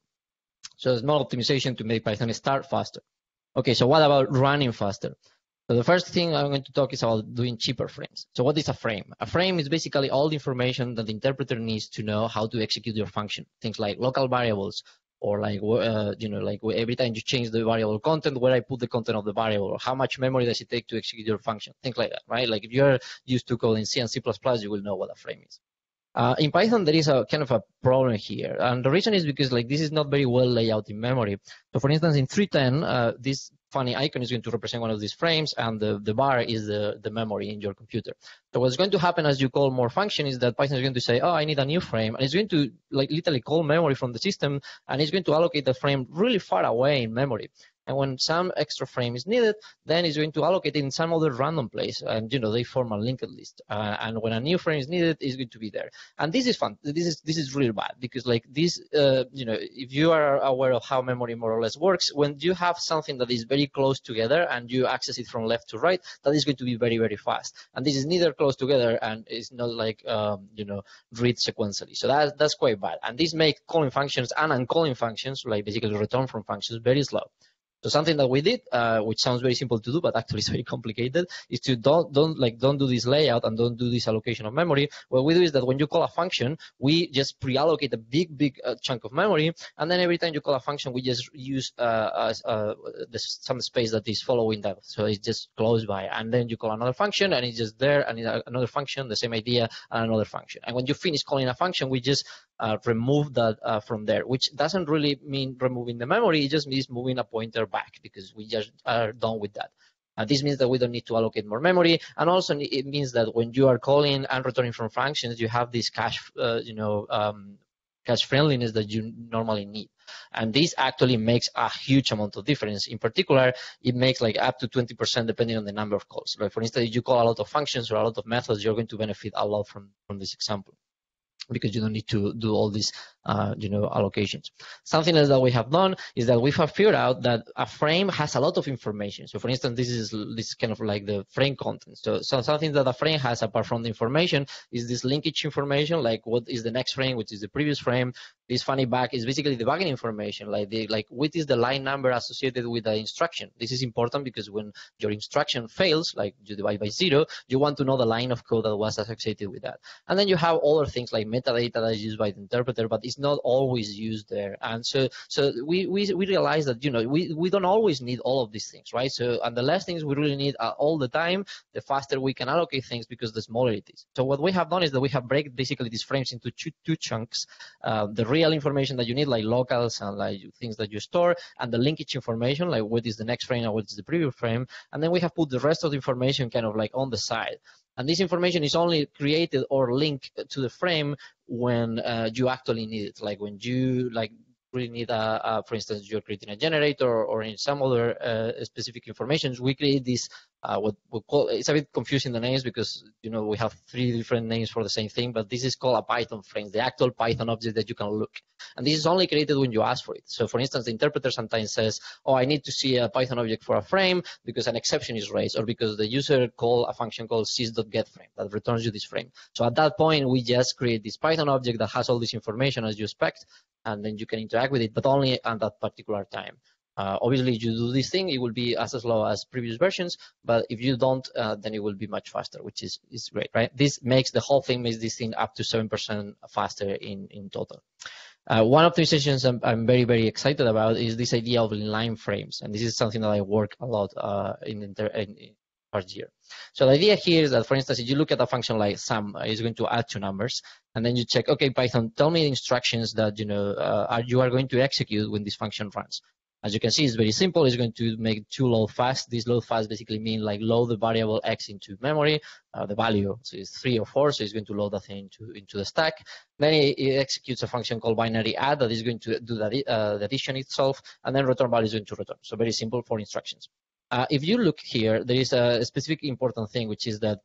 So there's no optimization to make Python start faster. Okay, so what about running faster? So the first thing I'm going to talk is about doing cheaper frames. So what is a frame? A frame is basically all the information that the interpreter needs to know how to execute your function. Things like local variables, or like every time you change the variable content, where I put the content of the variable, or how much memory does it take to execute your function, things like that, right? Like if you're used to coding C and C++, you will know what a frame is. In Python, there is a kind of a problem here, and the reason is because this is not very well laid out in memory. So, for instance, in 3.10, this funny icon is going to represent one of these frames, and the bar is the memory in your computer. So, what's going to happen as you call more function is that Python is going to say, oh, I need a new frame, and it's going to literally call memory from the system, and it's going to allocate the frame really far away in memory. And when some extra frame is needed, then it's going to allocate it in some other random place, and they form a linked list. And when a new frame is needed, it's going to be there. And this is fun. This is really bad because if you are aware of how memory more or less works, when you have something that is very close together and you access it from left to right, that is going to be very, very fast. And this is neither close together and it's not read sequentially. So that's quite bad. And this makes calling functions and uncalling functions, like basically return from functions, very slow. So something that we did, which sounds very simple to do, but actually is very complicated, is to don't do this layout and don't do this allocation of memory. What we do is that when you call a function, we just pre-allocate a big chunk of memory, and then every time you call a function, we just use some space that is following that. So it's just close by, and then you call another function, and it's just there, and another function, the same idea, and another function. And when you finish calling a function, we just remove that from there, which doesn't really mean removing the memory. It just means moving a pointer back, because we just are done with that. This means that we don't need to allocate more memory, and also it means that when you are calling and returning from functions, you have this cache friendliness that you normally need. And this actually makes a huge amount of difference. In particular, it makes like up to 20% depending on the number of calls. Like for instance, if you call a lot of functions or a lot of methods, you're going to benefit a lot from this example, because you don't need to do all these allocations. Something else that we have done is that we have figured out that a frame has a lot of information. So for instance, this is kind of like the frame content. So something that a frame has apart from the information is this linkage information, like what is the next frame, which is the previous frame. This funny back is basically the backend information, like what is the line number associated with the instruction. This is important because when your instruction fails, like you divide by 0, you want to know the line of code that was associated with that. And then you have other things like metadata that is used by the interpreter, but it's not always used there. And so we realize that we don't always need all of these things, right? So, and the less things we really need all the time, the faster we can allocate things, because the smaller it is. So what we have done is that we have break basically these frames into two chunks. The real information that you need, like locals and like things that you store, and the linkage information, like what is the next frame and what is the previous frame. And then we have put the rest of the information kind of like on the side. And this information is only created or linked to the frame when you actually need it, like when you really need for instance, you're creating a generator or in some other specific information. We create this what we call, it's a bit confusing the names, because we have 3 different names for the same thing, but this is called a Python frame, the actual Python object that you can look. And this is only created when you ask for it. So for instance, the interpreter sometimes says, oh, I need to see a Python object for a frame because an exception is raised, or because the user called a function called sys.getFrame that returns you this frame. So at that point, we just create this Python object that has all this information as you expect, and then you can interact with it, but only at that particular time. Obviously, if you do this thing, it will be as slow as previous versions, but if you don't, then it will be much faster, which is great, right? This makes the whole thing, makes this thing up to 7% faster in total. One optimization I'm very, very excited about is this idea of inline frames, and this is something that I work a lot in first year. So the idea here is that, for instance, if you look at a function like sum, it's going to add 2 numbers, and then you check, okay, Python, tell me the instructions that you are going to execute when this function runs. As you can see, it's very simple. It's going to make 2 load fast. These load fast basically mean like load the variable x into memory. The value so is 3 or 4, so it's going to load that thing into the stack. Then it executes a function called binary add that is going to do the addition itself, and then return value is going to return. So very simple for instructions. If you look here, there is a specific important thing, which is that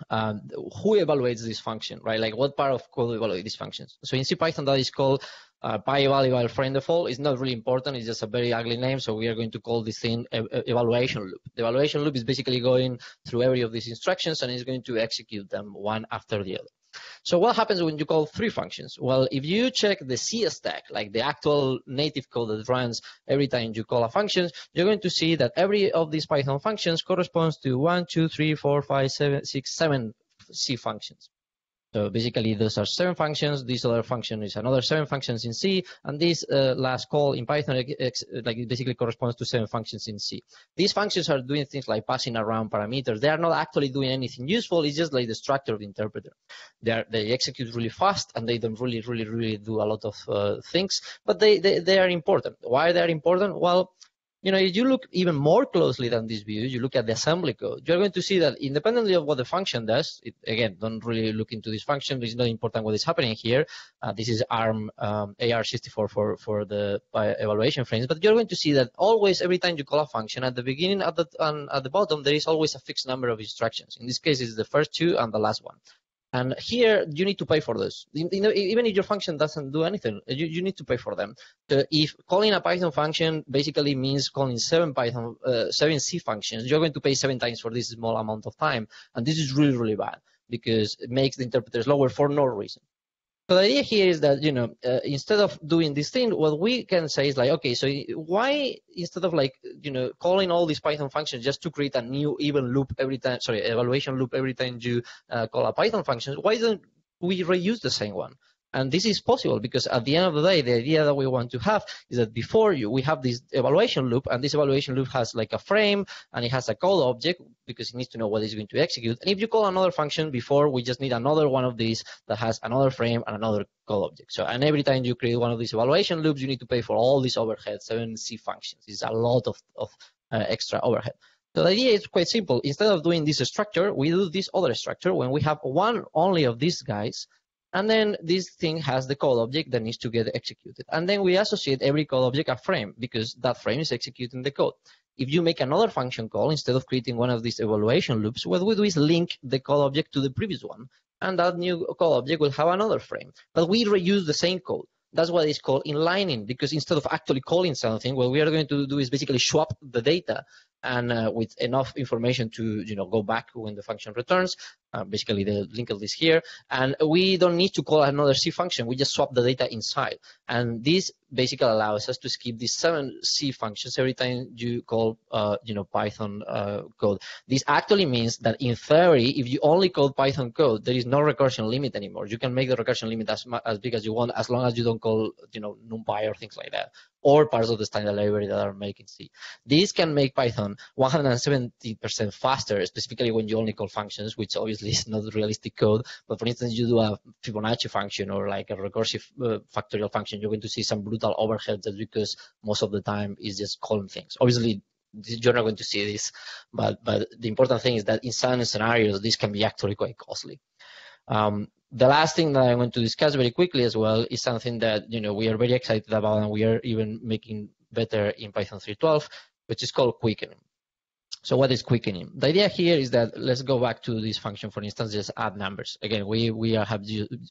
who evaluates this function, right? Like what part of code evaluates these functions? So in CPython, that is called PyEval frame default. It's not really important. It's just a very ugly name. So we are going to call this thing evaluation loop. The evaluation loop is basically going through every of these instructions and is going to execute them one after the other. So what happens when you call 3 functions? Well, if you check the C stack, like the actual native code that runs every time you call a function, you're going to see that every of these Python functions corresponds to 1, 2, 3, 4, 5, 6, 7 C functions. So basically, those are 7 functions. This other function is another 7 functions in C, and this last call in Python it basically corresponds to 7 functions in C. These functions are doing things like passing around parameters. They are not actually doing anything useful. It's just like the structure of the interpreter. They execute really fast, and they don't really do a lot of things, but they are important. Why they are important? Well, if you look even more closely than this view, you look at the assembly code, you're going to see that independently of what the function does, again, don't really look into this function. It's not important what is happening here. This is ARM AR64 for the evaluation frames, but you're going to see that always, every time you call a function, at the beginning, at the bottom, there is always a fixed number of instructions. In this case, it's the first 2 and the last one. And here, you need to pay for those. Even if your function doesn't do anything, you need to pay for them. So if calling a Python function basically means calling 7 C functions, you're going to pay 7 times for this small amount of time. And this is really, really bad, because it makes the interpreter slower for no reason. So the idea here is that, instead of doing this thing, what we can say is like, okay, so why, instead of like, calling all these Python functions just to create a new evaluation loop every time you call a Python function, why don't we reuse the same one? And this is possible because at the end of the day, the idea that we want to have is that we have this evaluation loop, and this evaluation loop has like a frame, and it has a call object because it needs to know what it's going to execute. And if you call another function before, we just need another one of these that has another frame and another call object. So, and every time you create one of these evaluation loops, you need to pay for all these overhead, 7 C functions. It's a lot of extra overhead. So the idea is quite simple. Instead of doing this structure, we do this other structure when we have one only of these guys. And then this thing has the call object that needs to get executed. And then we associate every call object a frame because that frame is executing the code. If you make another function call, instead of creating one of these evaluation loops, what we do is link the call object to the previous one. And that new call object will have another frame. But we reuse the same code. That's what is called inlining, because instead of actually calling something, what we are going to do is basically swap the data, and with enough information to go back when the function returns. Basically, the link is here, and we don't need to call another C function. We just swap the data inside, and this basically allows us to skip these 7 C functions every time you call Python code. This actually means that in theory, if you only call Python code, there is no recursion limit anymore. You can make the recursion limit as big as you want, as long as you don't call NumPy or things like that, or parts of the standard library that are making C. This can make Python 170% faster, specifically when you only call functions, which obviously is not realistic code. But for instance, you do a Fibonacci function or like a recursive factorial function, you're going to see some brutal overhead just because most of the time is just calling things. Obviously, you're not going to see this, but the important thing is that in some scenarios, this can be actually quite costly. The last thing that I want to discuss very quickly as well is something that we are very excited about, and we are even making better in Python 3.12, which is called quickening. So what is quickening? The idea here is that, let's go back to this function, for instance, just add numbers. Again, we have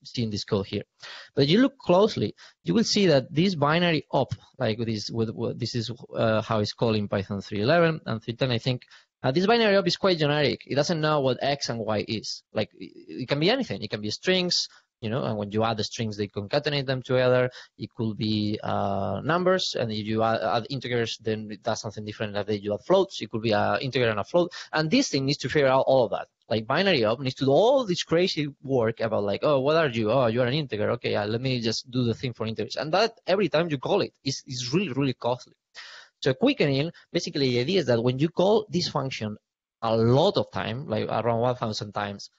seen this code here. But if you look closely, you will see that this binary op, like this is how it's called in Python 3.11 and 3.10, I think. This binary op is quite generic. It doesn't know what X and Y is. Like, it can be anything. It can be strings, and when you add the strings, they concatenate them together. It could be numbers, and if you add integers, then it does something different. If you add floats, it could be an integer and a float. And this thing needs to figure out all of that. Like, binary op needs to do all this crazy work about like, oh, what are you? Oh, you're an integer. Okay, let me just do the thing for integers. And that, every time you call it, is really, really costly. So quickening, basically the idea is that when you call this function a lot of time, like around 1,000 times,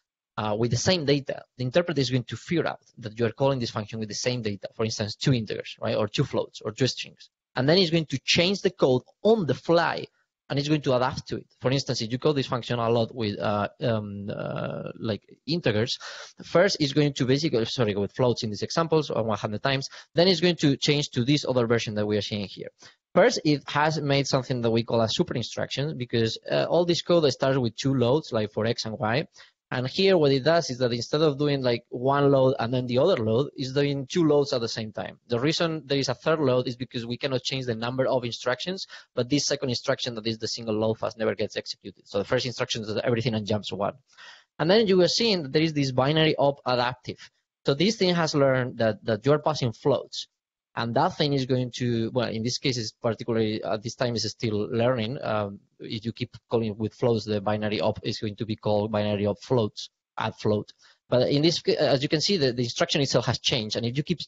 with the same data, the interpreter is going to figure out that you are calling this function with the same data, for instance, 2 integers, right, or 2 floats, or 2 strings. And then it's going to change the code on the fly, and it's going to adapt to it. For instance, if you call this function a lot with like integers, first it's going to basically, with floats in these examples, or 100 times, then it's going to change to this other version that we are seeing here. First, it has made something that we call a super instruction, because all this code starts with 2 loads, like for X and Y. And here what it does is that instead of doing like one load and then the other load, it's doing 2 loads at the same time. The reason there is a third load is because we cannot change the number of instructions, but this second instruction, that is the single load fast, never gets executed. So the first instruction is everything and jumps 1. And then you are seeing that there is this binary op adaptive. So this thing has learned that you're passing floats. And that thing is going to, well, in this case, is particularly at this time is still learning. If you keep calling with floats, the binary op is going to be called binary op floats, add float. But in this, as you can see, the instruction itself has changed. And if you keep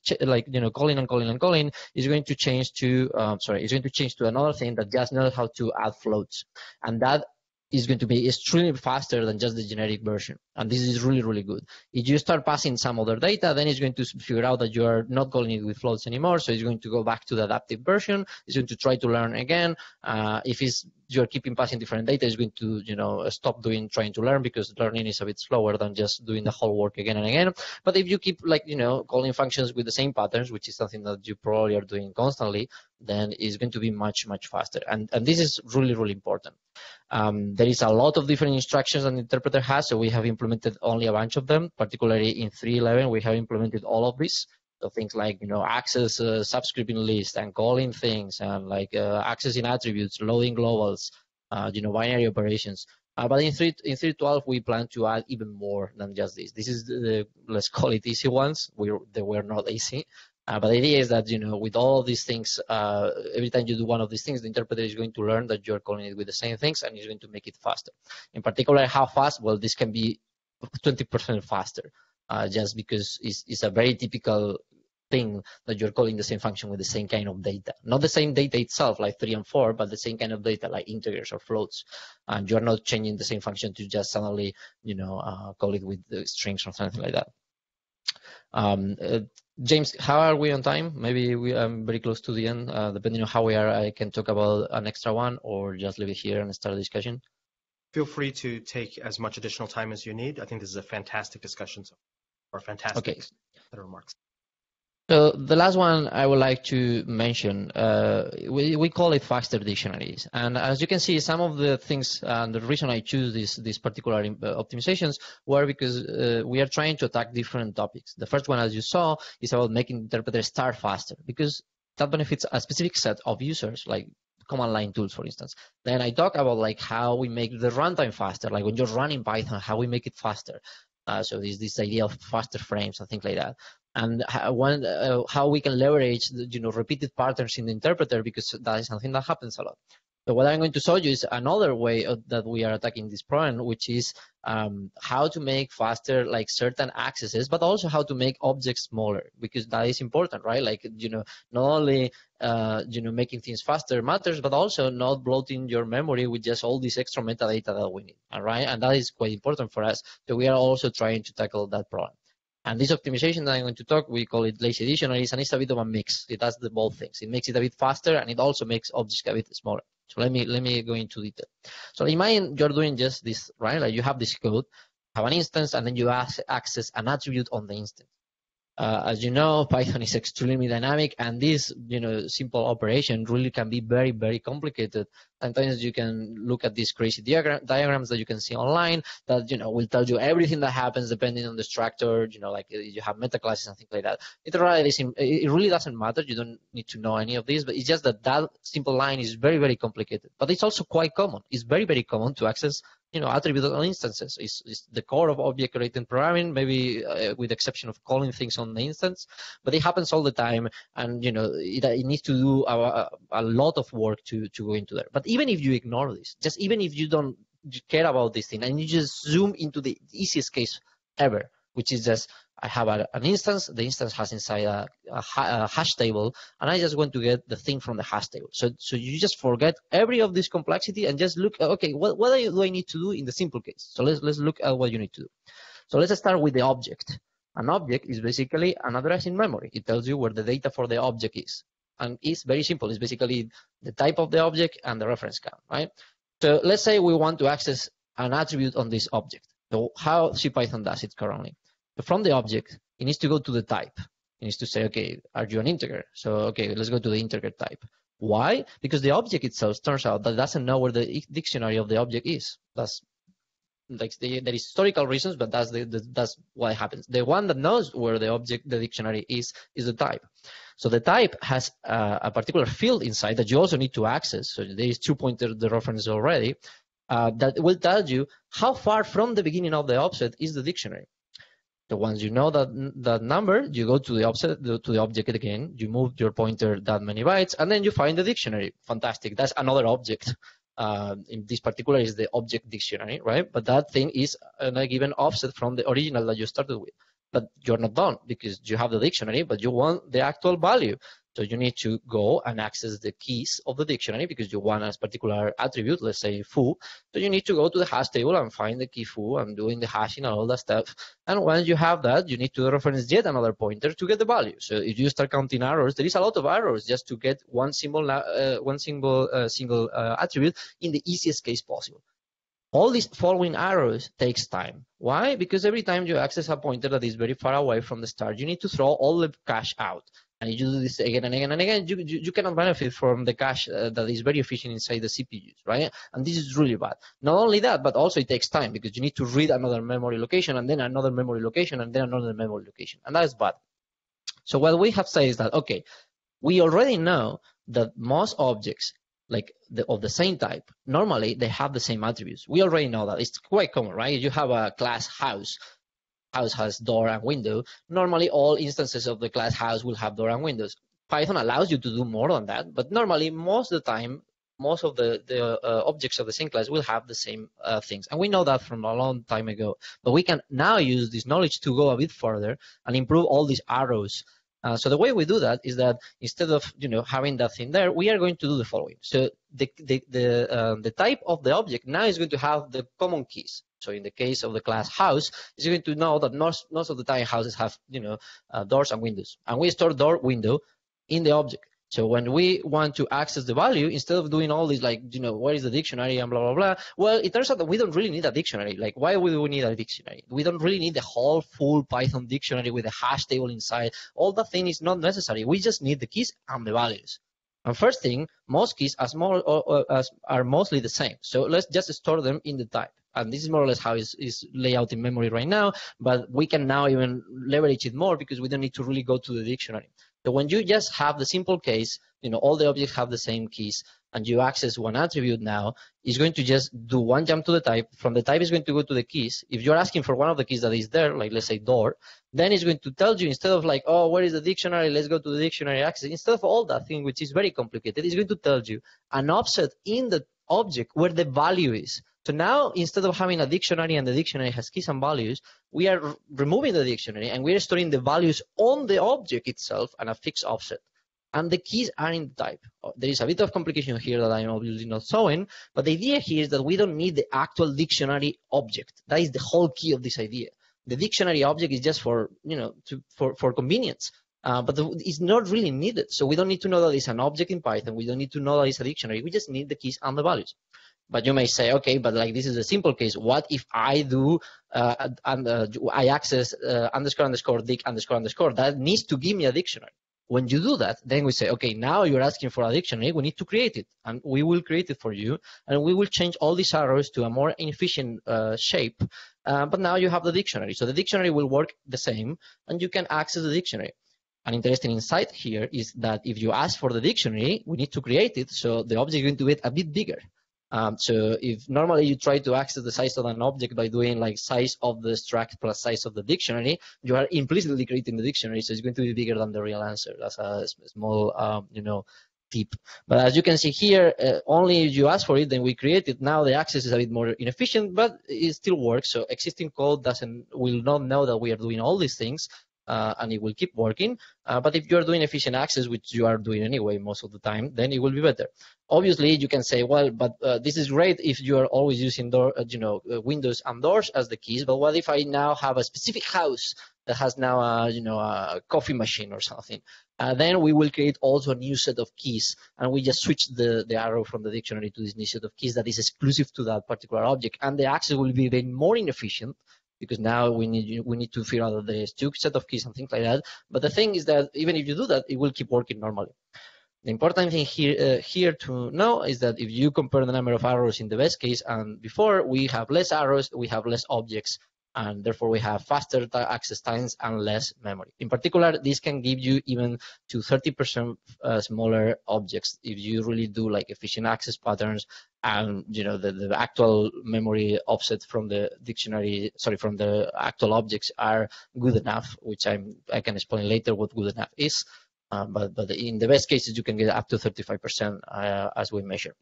calling and calling and calling, it's going to change to it's going to change to another thing that just knows how to add floats, and that is going to be extremely faster than just the generic version. And this is really, really good. If you start passing some other data, then it's going to figure out that you are not calling it with floats anymore. So it's going to go back to the adaptive version. It's going to try to learn again. If you're keeping passing different data, it's going to, stop trying to learn, because learning is a bit slower than just doing the whole work again and again. But if you keep calling functions with the same patterns, which is something that you probably are doing constantly, then it's going to be much, much faster. And this is really, really important. There is a lot of different instructions that the interpreter has, so we have implemented only a bunch of them. Particularly in 3.11, we have implemented all of this. So things like, access subscripting list and calling things, and like accessing attributes, loading globals, binary operations. But in 3.12, we plan to add even more than just this. This is the, let's call it easy ones. They were not easy. But the idea is that, with all these things, every time you do one of these things, the interpreter is going to learn that you're calling it with the same things, and it's going to make it faster. In particular, how fast? Well, this can be 20% faster, just because it's a very typical thing that you're calling the same function with the same kind of data. Not the same data itself, like 3 and 4, but the same kind of data, like integers or floats. And you're not changing the same function to just suddenly, call it with the strings or something like that. James, how are we on time? Maybe I'm very close to the end. Depending on how we are, I can talk about an extra one or just leave it here and start the discussion. Feel free to take as much additional time as you need. I think this is a fantastic discussion, or fantastic set of remarks. So the last one I would like to mention, we call it faster dictionaries. And as you can see, some of the things, and the reason I choose these particular optimizations were because we are trying to attack different topics. The first one, as you saw, is about making interpreters start faster, because that benefits a specific set of users, like command line tools, for instance. Then I talk about like how we make the runtime faster, like when you're running Python, how we make it faster. So there's this idea of faster frames and things like that. And how we can leverage repeated patterns in the interpreter, because that is something that happens a lot. So what I'm going to show you is another way that we are attacking this problem, which is how to make faster like certain accesses, but also how to make objects smaller, because that is important, right? Like not only making things faster matters, but also not bloating your memory with just all this extra metadata that we need, all right? And that is quite important for us. So we are also trying to tackle that problem. And this optimization that I'm going to talk, we call it lazy dictionaries, and it's a bit of a mix. It does both things. It makes it a bit faster, and it also makes objects a bit smaller. So let me go into detail. So imagine you're doing just this, right? Like you have this code, have an instance, and then you access an attribute on the instance. As you know, Python is extremely dynamic, and this simple operation really can be very, very complicated. Sometimes you can look at these crazy diagrams that you can see online that will tell you everything that happens depending on the structure. Like you have meta classes and things like that. It really doesn't matter. You don't need to know any of this, but it's just that simple line is very, very complicated. But it's also quite common. It's very, very common to access attributable instances. Is the core of object-oriented programming, maybe with the exception of calling things on the instance, but it happens all the time, and it needs to do a lot of work to go into there. But even if you ignore this, just even if you don't care about this thing, and you just zoom into the easiest case ever, which is just I have an instance, the instance has inside a hash table, and I just want to get the thing from the hash table. So you just forget every of this complexity and just look, okay, what do I need to do in the simple case? So let's look at what you need to do. So let's start with the object. An object is basically an address in memory. It tells you where the data for the object is. And it's very simple. It's basically the type of the object and the reference count, right? So let's say we want to access an attribute on this object. So how CPython does it currently? So from the object, it needs to go to the type. It needs to say, okay, are you an integer? So, okay, let's go to the integer type. Why? Because the object itself turns out that it doesn't know where the dictionary of the object is. That's like there is historical reasons, but that's what happens. The one that knows where the dictionary is the type. So the type has a particular field inside that you also need to access. So there is 2 pointer the reference already that will tell you how far from the beginning of the offset is the dictionary. So once you know that number, you go to the offset to the object again. You move your pointer that many bytes, and then you find the dictionary. Fantastic. That's another object. In this particular is the object dictionary, right? But that thing is a given offset from the original that you started with. But you're not done because you have the dictionary, but you want the actual value. So you need to go and access the keys of the dictionary because you want a particular attribute, let's say foo. So you need to go to the hash table and find the key foo and doing the hashing and all that stuff. And once you have that, you need to reference yet another pointer to get the value. So if you start counting arrows, there is a lot of arrows just to get one single attribute in the easiest case possible. All these following arrows takes time. Why? Because every time you access a pointer that is very far away from the start, you need to throw all the cache out. And if you do this again and again and again, you cannot benefit from the cache that is very efficient inside the CPUs, right? And this is really bad. Not only that, but also it takes time because you need to read another memory location and then another memory location and then another memory location. And that is bad. So what we have said is that, okay, we already know that most objects like of the same type, normally they have the same attributes. We already know that. It's quite common, right? If you have a class house has door and window, normally all instances of the class house will have door and windows. Python allows you to do more than that, but normally most of the time, most of the objects of the same class will have the same things. And we know that from a long time ago. But we can now use this knowledge to go a bit further and improve all these arrows. So the way we do that is that instead of having that thing there, we are going to do the following. So the type of the object now is going to have the common keys. So in the case of the class house, it's going to know that most of the time houses have doors and windows, and we store door window in the object. So when we want to access the value, instead of doing all this, like, where is the dictionary and blah, blah, blah, well, it turns out that we don't really need a dictionary. Like, why would we need a dictionary? We don't really need the whole full Python dictionary with a hash table inside. All that thing is not necessary. We just need the keys and the values. And first thing, most keys are mostly the same. So let's just store them in the type. And this is more or less how it's laid out in memory right now, but we can now even leverage it more because we don't need to really go to the dictionary. So when you just have the simple case, all the objects have the same keys, and you access one attribute now, it's going to just do one jump to the type. From the type, it's going to go to the keys. If you're asking for one of the keys that is there, like let's say door, then it's going to tell you, instead of like, oh, where is the dictionary? Let's go to the dictionary access. Instead of all that thing, which is very complicated, it's going to tell you an offset in the object where the value is. So now, instead of having a dictionary and the dictionary has keys and values, we are removing the dictionary and we are storing the values on the object itself and a fixed offset. And the keys are in the type. There is a bit of complication here that I'm obviously not showing, but the idea here is that we don't need the actual dictionary object. That is the whole key of this idea. The dictionary object is just for, for convenience. But it's not really needed. So we don't need to know that it's an object in Python. We don't need to know that it's a dictionary. We just need the keys and the values. But you may say, okay, but like this is a simple case. What if I do I access __ dic __? That needs to give me a dictionary. When you do that, then we say, okay, now you're asking for a dictionary. We need to create it, and we will create it for you, and we will change all these arrows to a more efficient shape. But now you have the dictionary, so the dictionary will work the same, and you can access the dictionary. An interesting insight here is that if you ask for the dictionary, we need to create it, so the object is going to get a bit bigger. So if normally you try to access the size of an object by doing like size of the struct plus size of the dictionary, you are implicitly creating the dictionary, so it's going to be bigger than the real answer. That's a small, tip. But as you can see here, only if you ask for it, then we create it. Now the access is a bit more inefficient, but it still works. So existing code will not know that we are doing all these things. And it will keep working. But if you are doing efficient access, which you are doing anyway most of the time, then it will be better. Obviously, you can say, well, but this is great if you are always using windows and doors as the keys. But what if I now have a specific house that has now a coffee machine or something? Then we will create also a new set of keys, and we just switch the arrow from the dictionary to this new set of keys that is exclusive to that particular object, and the access will be even more inefficient. Because now we need to figure out that there is two set of keys and things like that. But the thing is that even if you do that, it will keep working normally. The important thing here to know is that if you compare the number of arrows in the best case and before, we have less arrows, we have less objects, and therefore we have faster access times and less memory. In particular, this can give you even to 30% smaller objects if you really do like efficient access patterns, and the actual memory offset from the from the actual objects are good enough, which I can explain later what good enough is. But in the best cases, you can get up to 35% as we measure.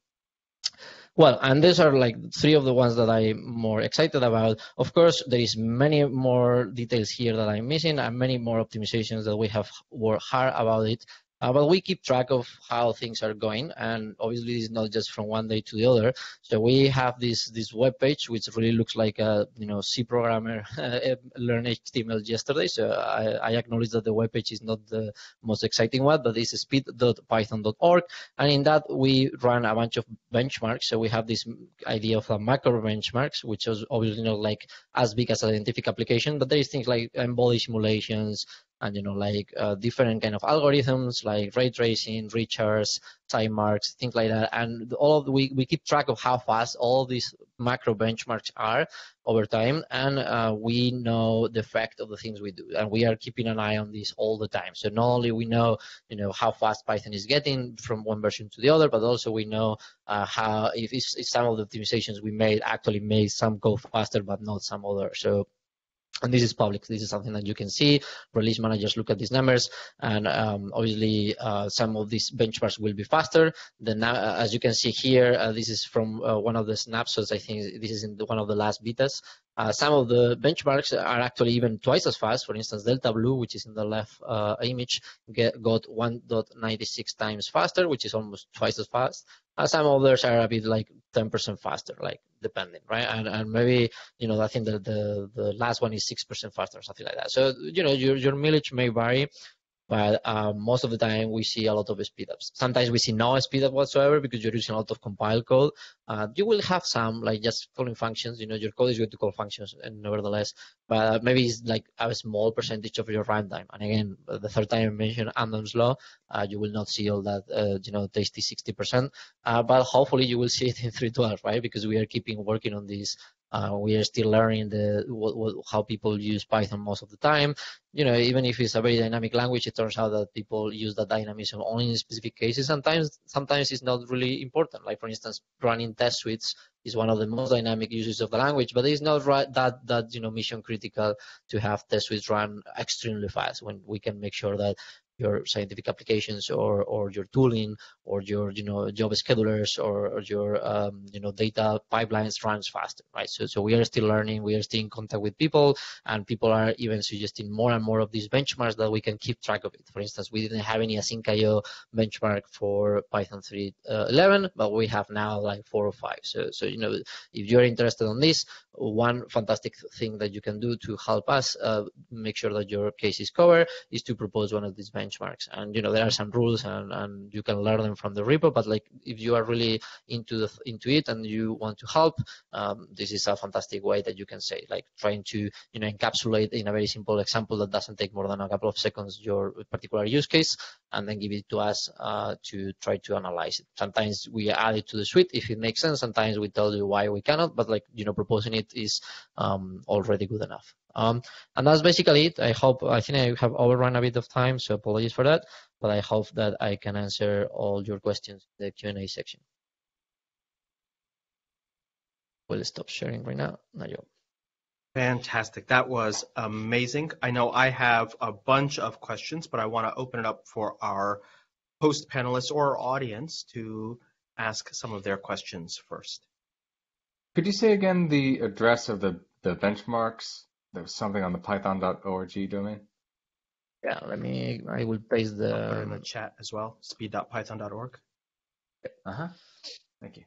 Well, and these are like three of the ones that I'm more excited about. Of course, there is many more details here that I'm missing and many more optimizations that we have worked hard about it. But we keep track of how things are going, and obviously it's not just from one day to the other. So we have this web page which really looks like a C programmer learned HTML yesterday. So I acknowledge that the web page is not the most exciting one, but it's speed.python.org, and in that we run a bunch of benchmarks. So we have this idea of a macro benchmarks, which is obviously not like as big as a scientific application, but there is things like embody simulations, and different kind of algorithms like ray tracing, recharts, time marks, things like that. And we keep track of how fast all these macro benchmarks are over time, and we know the effect of the things we do, and we are keeping an eye on this all the time. So not only we know, how fast Python is getting from one version to the other, but also we know how if some of the optimizations we made actually made some go faster, but not some others. And this is public. This is something that you can see. Release managers look at these numbers, and obviously some of these benchmarks will be faster. Then, as you can see here, this is from one of the snapshots. I think this is in one of the last betas. Some of the benchmarks are actually even twice as fast. For instance, Delta Blue, which is in the left image, got 1.96 times faster, which is almost twice as fast. Some others are a bit like 10% faster, like depending, right? And maybe, I think that the last one is 6% faster, something like that. So, your mileage may vary, but most of the time we see a lot of speedups. Sometimes we see no speedup whatsoever because you're using a lot of compiled code. You will have some, like just calling functions. Your code is going to call functions, and nevertheless, but maybe it's like a small percentage of your runtime. And again, the third time I mentioned Amdahl's law, you will not see all that, tasty 60%. But hopefully you will see it in 3.12, right? Because we are keeping working on this. We are still learning how people use Python most of the time. Even if it's a very dynamic language, it turns out that people use that dynamism only in specific cases. Sometimes it's not really important. Like, for instance, running test suites is one of the most dynamic uses of the language, but it's not that mission critical to have test suites run extremely fast when we can make sure that your scientific applications or your tooling or your job schedulers or your data pipelines runs faster, right? So we are still learning, we are still in contact with people, and people are even suggesting more and more of these benchmarks that we can keep track of it. For instance, we didn't have any async.io benchmark for Python 3.11, but we have now like 4 or 5. So if you're interested in this, one fantastic thing that you can do to help us make sure that your case is covered is to propose one of these benchmarks. And there are some rules, and you can learn them from the repo. But like, if you are really into it and you want to help, this is a fantastic way that you can say, like, trying to encapsulate in a very simple example that doesn't take more than a couple of seconds your particular use case, and then give it to us to try to analyze it. Sometimes we add it to the suite if it makes sense. Sometimes we tell you why we cannot, but proposing it is already good enough. And that's basically it. I think I have overrun a bit of time, so apologies for that, but I hope that I can answer all your questions in the Q&A section. We'll stop sharing right now. Fantastic. That was amazing. I know I have a bunch of questions, but I want to open it up for our host panelists or our audience to ask some of their questions first. Could you say again the address of the benchmarks? There was something on the python.org domain. Yeah, I will paste I'll put it in the chat as well, speed.python.org. Thank you.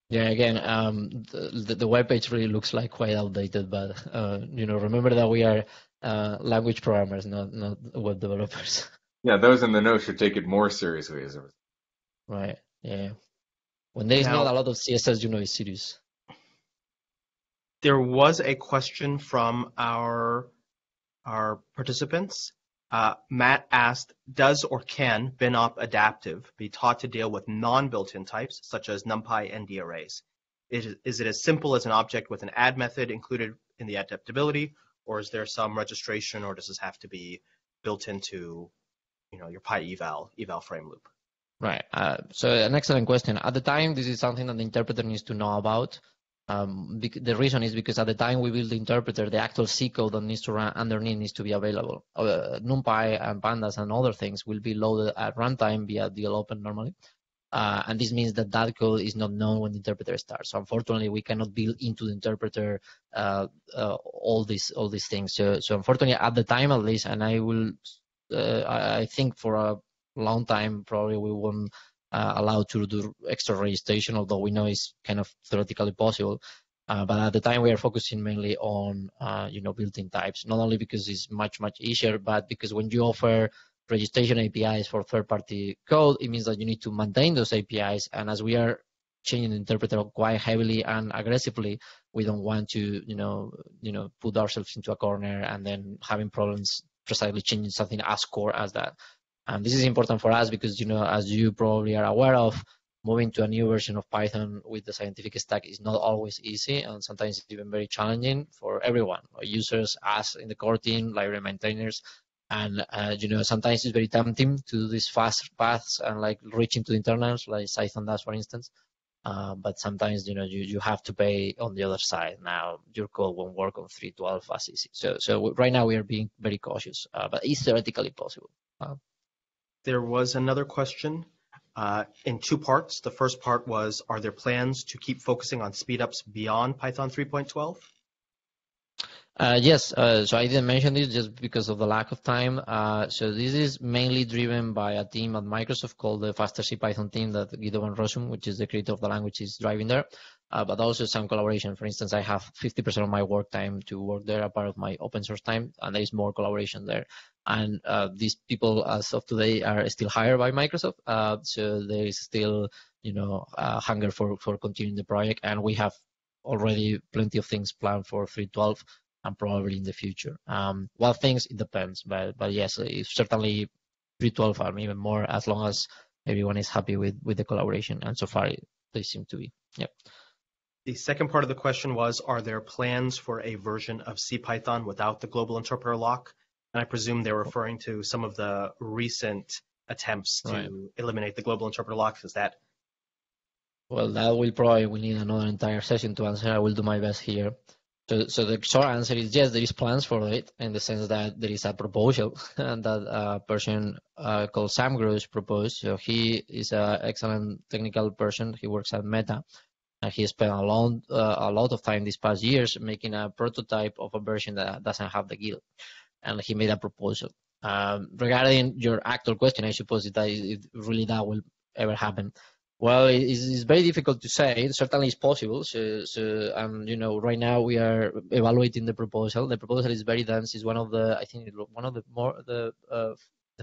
Yeah, again, the webpage really looks like quite outdated, but remember that we are language programmers, not web developers. Yeah, those in the know should take it more seriously as a result. Right. Yeah. When there's not a lot of CSS, it's serious. There was a question from our participants. Matt asked, does or can binop adaptive be taught to deal with non-built-in types, such as NumPy ND arrays? Is it as simple as an object with an add method included in the adaptability, or is there some registration, or does this have to be built into your PyEval frame loop? Right. So an excellent question. At the time, this is something that the interpreter needs to know about. The reason is because at the time we build the interpreter, the actual C code that needs to run underneath needs to be available. NumPy and Pandas and other things will be loaded at runtime via DLOpen normally. And this means that code is not known when the interpreter starts. So unfortunately, we cannot build into the interpreter all these things. So unfortunately, at the time at least, and I think for a long time probably we won't allowed to do extra registration, although we know it's kind of theoretically possible. But at the time we are focusing mainly on built-in types, not only because it's much easier, but because when you offer registration APIs for third-party code, it means that you need to maintain those APIs. And as we are changing the interpreter quite heavily and aggressively, we don't want to put ourselves into a corner and then having problems precisely changing something as core as that. And this is important for us because, as you probably are aware of, moving to a new version of Python with the scientific stack is not always easy, and sometimes it's even very challenging for everyone, users, us in the core team, library maintainers. And sometimes it's very tempting to do these fast paths and like reach into the internals, like Python does, for instance. But sometimes you have to pay on the other side. Now your code won't work on 3.12 as easy. So right now we are being very cautious, but it's theoretically possible. There was another question in two parts. The first part was, are there plans to keep focusing on speedups beyond Python 3.12? Yes, so I didn't mention this just because of the lack of time. So this is mainly driven by a team at Microsoft called the Faster CPython team that Guido van Rossum, which is the creator of the language, is driving there. But also some collaboration. For instance, I have 50% of my work time to work there, a part of my open source time, and there is more collaboration there. And these people, as of today, are still hired by Microsoft. So there is still, hunger for continuing the project, and we have already plenty of things planned for 3.12. And probably in the future. Well, things, it depends, but yes, certainly 3.12 or even more, as long as everyone is happy with the collaboration, and so far they seem to be. Yep. The second part of the question was, are there plans for a version of CPython without the global interpreter lock? And I presume they're referring to some of the recent attempts to eliminate the global interpreter lock. Is that? Well, that we need another entire session to answer. I will do my best here. So the short answer is yes, there is plans for it, in the sense that there is a proposal and that a person called Sam Gross proposed. So he is an excellent technical person. He works at Meta, and he spent a lot of time these past years making a prototype of a version that doesn't have the GIL, and he made a proposal. Regarding your actual question, I suppose if really that will ever happen. Well, it's very difficult to say. It certainly is possible. So right now we are evaluating the proposal. The proposal is very dense. It's one of the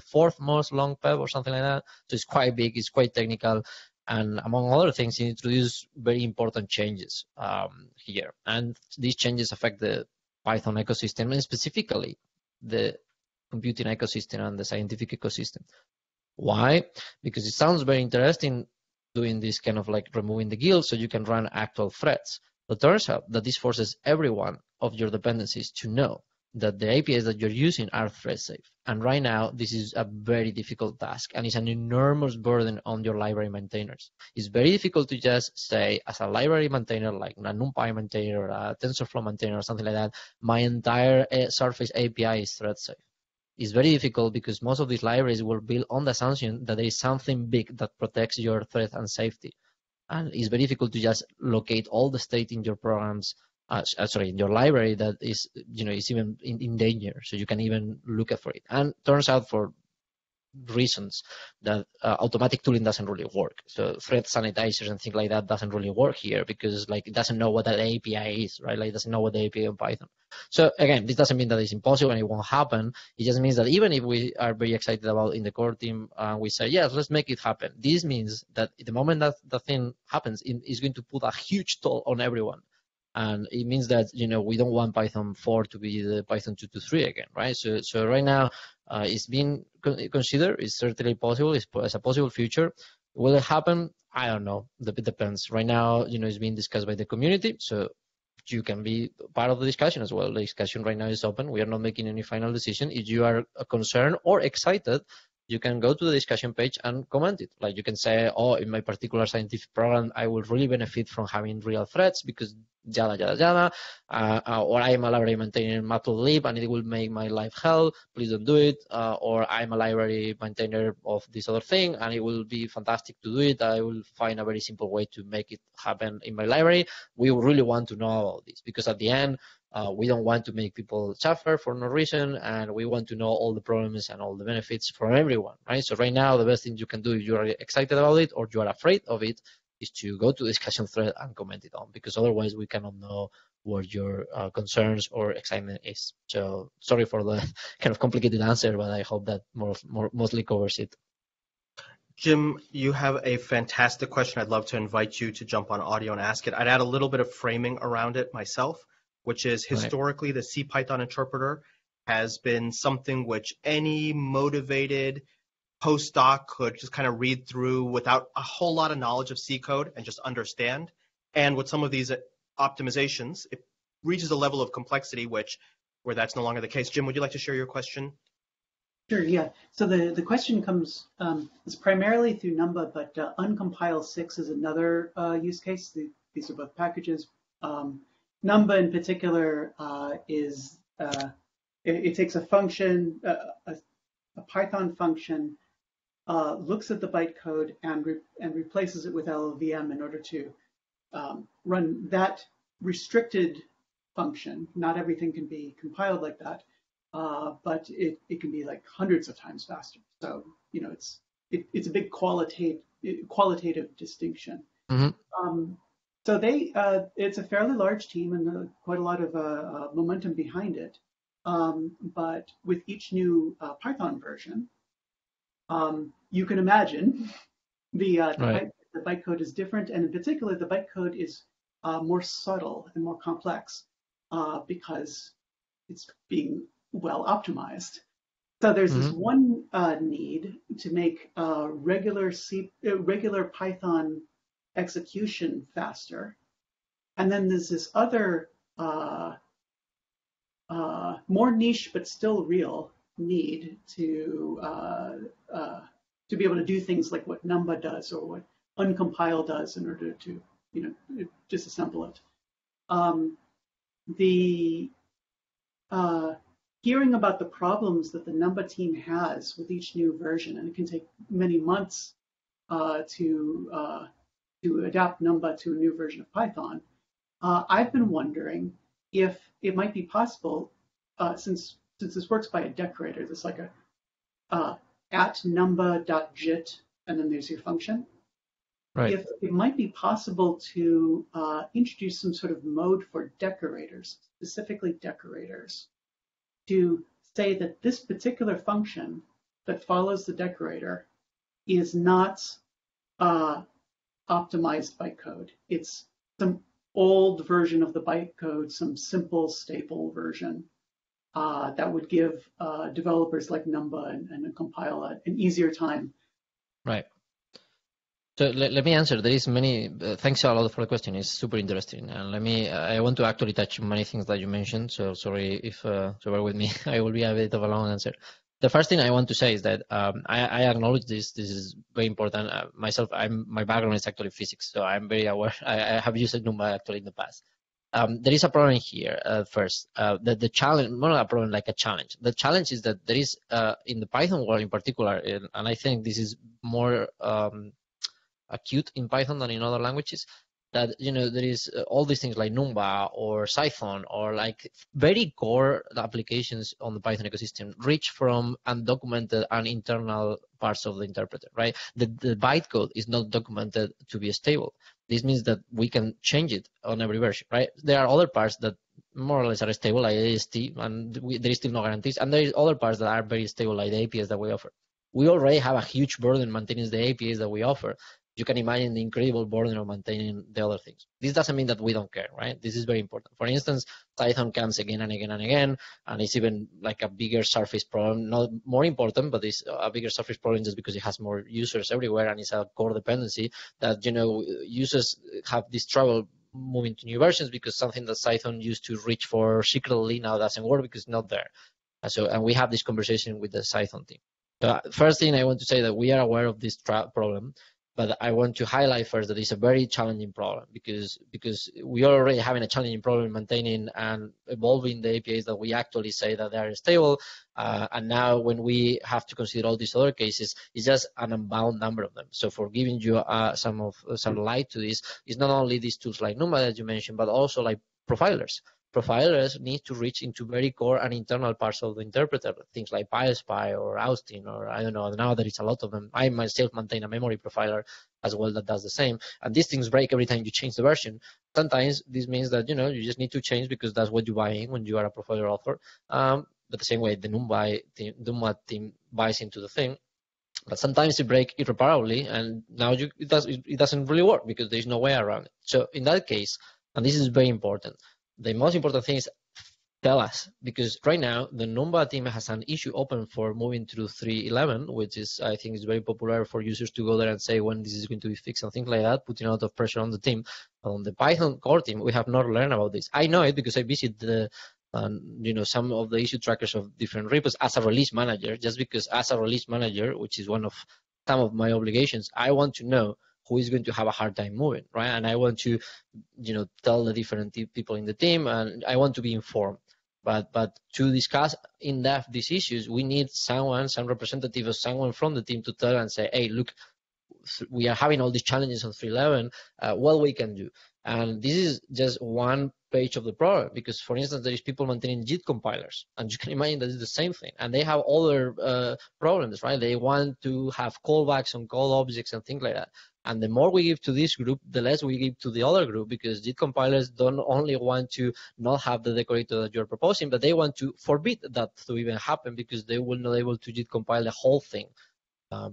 fourth most long PEP or something like that. So it's quite big. It's quite technical, and among other things, it introduces very important changes here. And these changes affect the Python ecosystem, and specifically the computing ecosystem and the scientific ecosystem. Why? Because it sounds very interesting, doing this kind of like removing the GIL so you can run actual threads. But turns out that this forces every one of your dependencies to know that the APIs that you're using are thread safe. And right now, this is a very difficult task, and it's an enormous burden on your library maintainers. It's very difficult to just say, as a library maintainer, like a NumPy maintainer or a TensorFlow maintainer or something like that, my entire Surface API is thread safe. It's very difficult because most of these libraries were built on the assumption that there is something big that protects your thread and safety. And it's very difficult to just locate all the state in your programs, in your library that is, is even in danger. So you can even look for it. And turns out for reasons that automatic tooling doesn't really work. So thread sanitizers and things like that doesn't really work here because it doesn't know what that API is, right? It doesn't know what the API in Python. So again, this doesn't mean that it's impossible and it won't happen. It just means that even if we are very excited about in the core team, we say, yes, let's make it happen. This means that the moment that the thing happens, it's going to put a huge toll on everyone. And it means that, we don't want Python 4 to be the Python 2.3 again, right? So right now, it's being considered. It's certainly possible. It's a possible future. Will it happen? I don't know. It depends. Right now, it's being discussed by the community. So you can be part of the discussion as well. The discussion right now is open. We are not making any final decision. If you are concerned or excited, you can go to the discussion page and comment it. Like you can say, oh, in my particular scientific program, I will really benefit from having real threads because yada, yada, yada. Or I am a library maintainer in Matplotlib and it will make my life hell. Please don't do it. Or I'm a library maintainer of this other thing and it will be fantastic to do it. I will find a very simple way to make it happen in my library. We really want to know about this because at the end, we don't want to make people suffer for no reason, and we want to know all the problems and all the benefits for everyone, right? So right now, the best thing you can do if you are excited about it or you are afraid of it is to go to the discussion thread and comment it on, because otherwise we cannot know what your concerns or excitement is. So sorry for the kind of complicated answer, but I hope that mostly covers it. Jim, you have a fantastic question. I'd love to invite you to jump on audio and ask it. I'd add a little bit of framing around it myself, which is historically the CPython interpreter has been something which any motivated postdoc could just kind of read through without a whole lot of knowledge of C code and just understand. And with some of these optimizations, it reaches a level of complexity where that's no longer the case. Jim, would you like to share your question? Sure, yeah. So the question comes is primarily through Numba, but uncompile 6 is another use case. These are both packages. Numba in particular is it takes a function, a Python function, looks at the bytecode and replaces it with LLVM in order to run that restricted function. Not everything can be compiled like that. But it can be like hundreds of times faster. So it's a big qualitative distinction. Mm-hmm. So it's a fairly large team and quite a lot of momentum behind it. But with each new Python version, you can imagine the bytecode is different, and in particular, the bytecode is more subtle and more complex because it's being well optimized. So there's this one need to make regular Python execution faster, and then there's this other more niche but still real need to be able to do things like what Numba does or what uncompile does in order to disassemble it. Hearing about the problems that the Numba team has with each new version, and it can take many months to adapt Numba to a new version of Python, I've been wondering if it might be possible, since this works by a decorator, there's like a at numba.jit, and then there's your function. Right. If it might be possible to introduce some sort of mode for decorators, specifically decorators, to say that this particular function that follows the decorator is not optimized bytecode. It's some old version of the bytecode, some simple, stable version that would give developers like Numba and compile an easier time. Right. So let me answer. There is many. Thanks a lot for the question. It's super interesting. And I want to actually touch many things that you mentioned. So sorry if so bear with me. I will be a bit of a long answer. The first thing I want to say is that I acknowledge this. This is very important. My background is actually physics, so I'm very aware. I have used Numba actually in the past. There is a problem here. First, the challenge, not a problem, like a challenge. The challenge is that there is in the Python world in particular, and I think this is more acute in Python than in other languages, that there is all these things like Numba or Python or like very core applications on the Python ecosystem reach from undocumented and internal parts of the interpreter, right? The bytecode is not documented to be stable. This means that we can change it on every version, right? There are other parts that more or less are stable, like AST, and there is still no guarantees. And there is other parts that are very stable, like the APIs that we offer. We already have a huge burden maintaining the APIs that we offer. You can imagine the incredible burden of maintaining the other things. This doesn't mean that we don't care, right? This is very important. For instance, Python comes again and again and again, and it's even like a bigger surface problem, not more important, but it's a bigger surface problem just because it has more users everywhere, and it's a core dependency that, users have this trouble moving to new versions because something that Python used to reach for secretly now doesn't work because it's not there. And we have this conversation with the Python team. First thing I want to say that we are aware of this problem. But I want to highlight first that it's a very challenging problem because we are already having a challenging problem maintaining and evolving the APIs that we actually say that they are stable. And now when we have to consider all these other cases, it's just an unbound number of them. So for giving you some light to this, it's not only these tools like Numba that you mentioned, but also like profilers. Profilers need to reach into very core and internal parts of the interpreter, things like PySpy or Austin, or I don't know, now there is a lot of them. I myself maintain a memory profiler as well that does the same. And these things break every time you change the version. Sometimes this means that, you just need to change because that's what you buy in when you are a profiler author. But the same way the Numba team buys into the thing. But sometimes you break irreparably, and now it doesn't really work because there's no way around it. So in that case, and this is very important, the most important thing is tell us, because right now the Numba team has an issue open for moving to 3.11, which is, I think, is very popular for users to go there and say when this is going to be fixed and things like that, putting a lot of pressure on the team. On the Python core team, we have not learned about this. I know it because I visit the some of the issue trackers of different repos as a release manager, just because as a release manager, which is one of some of my obligations, I want to know who is going to have a hard time moving, right? And I want to, tell the different people in the team, and I want to be informed. But to discuss in depth these issues, we need some representative or someone from the team to tell and say, hey, look, we are having all these challenges on 3.11, what we can do. And this is just one page of the problem, because, for instance, there is people maintaining JIT compilers, and you can imagine that it's the same thing. And they have other problems, right? They want to have callbacks on call objects and things like that. And the more we give to this group, the less we give to the other group, because JIT compilers don't only want to not have the decorator that you're proposing, but they want to forbid that to even happen, because they will not able to JIT compile the whole thing,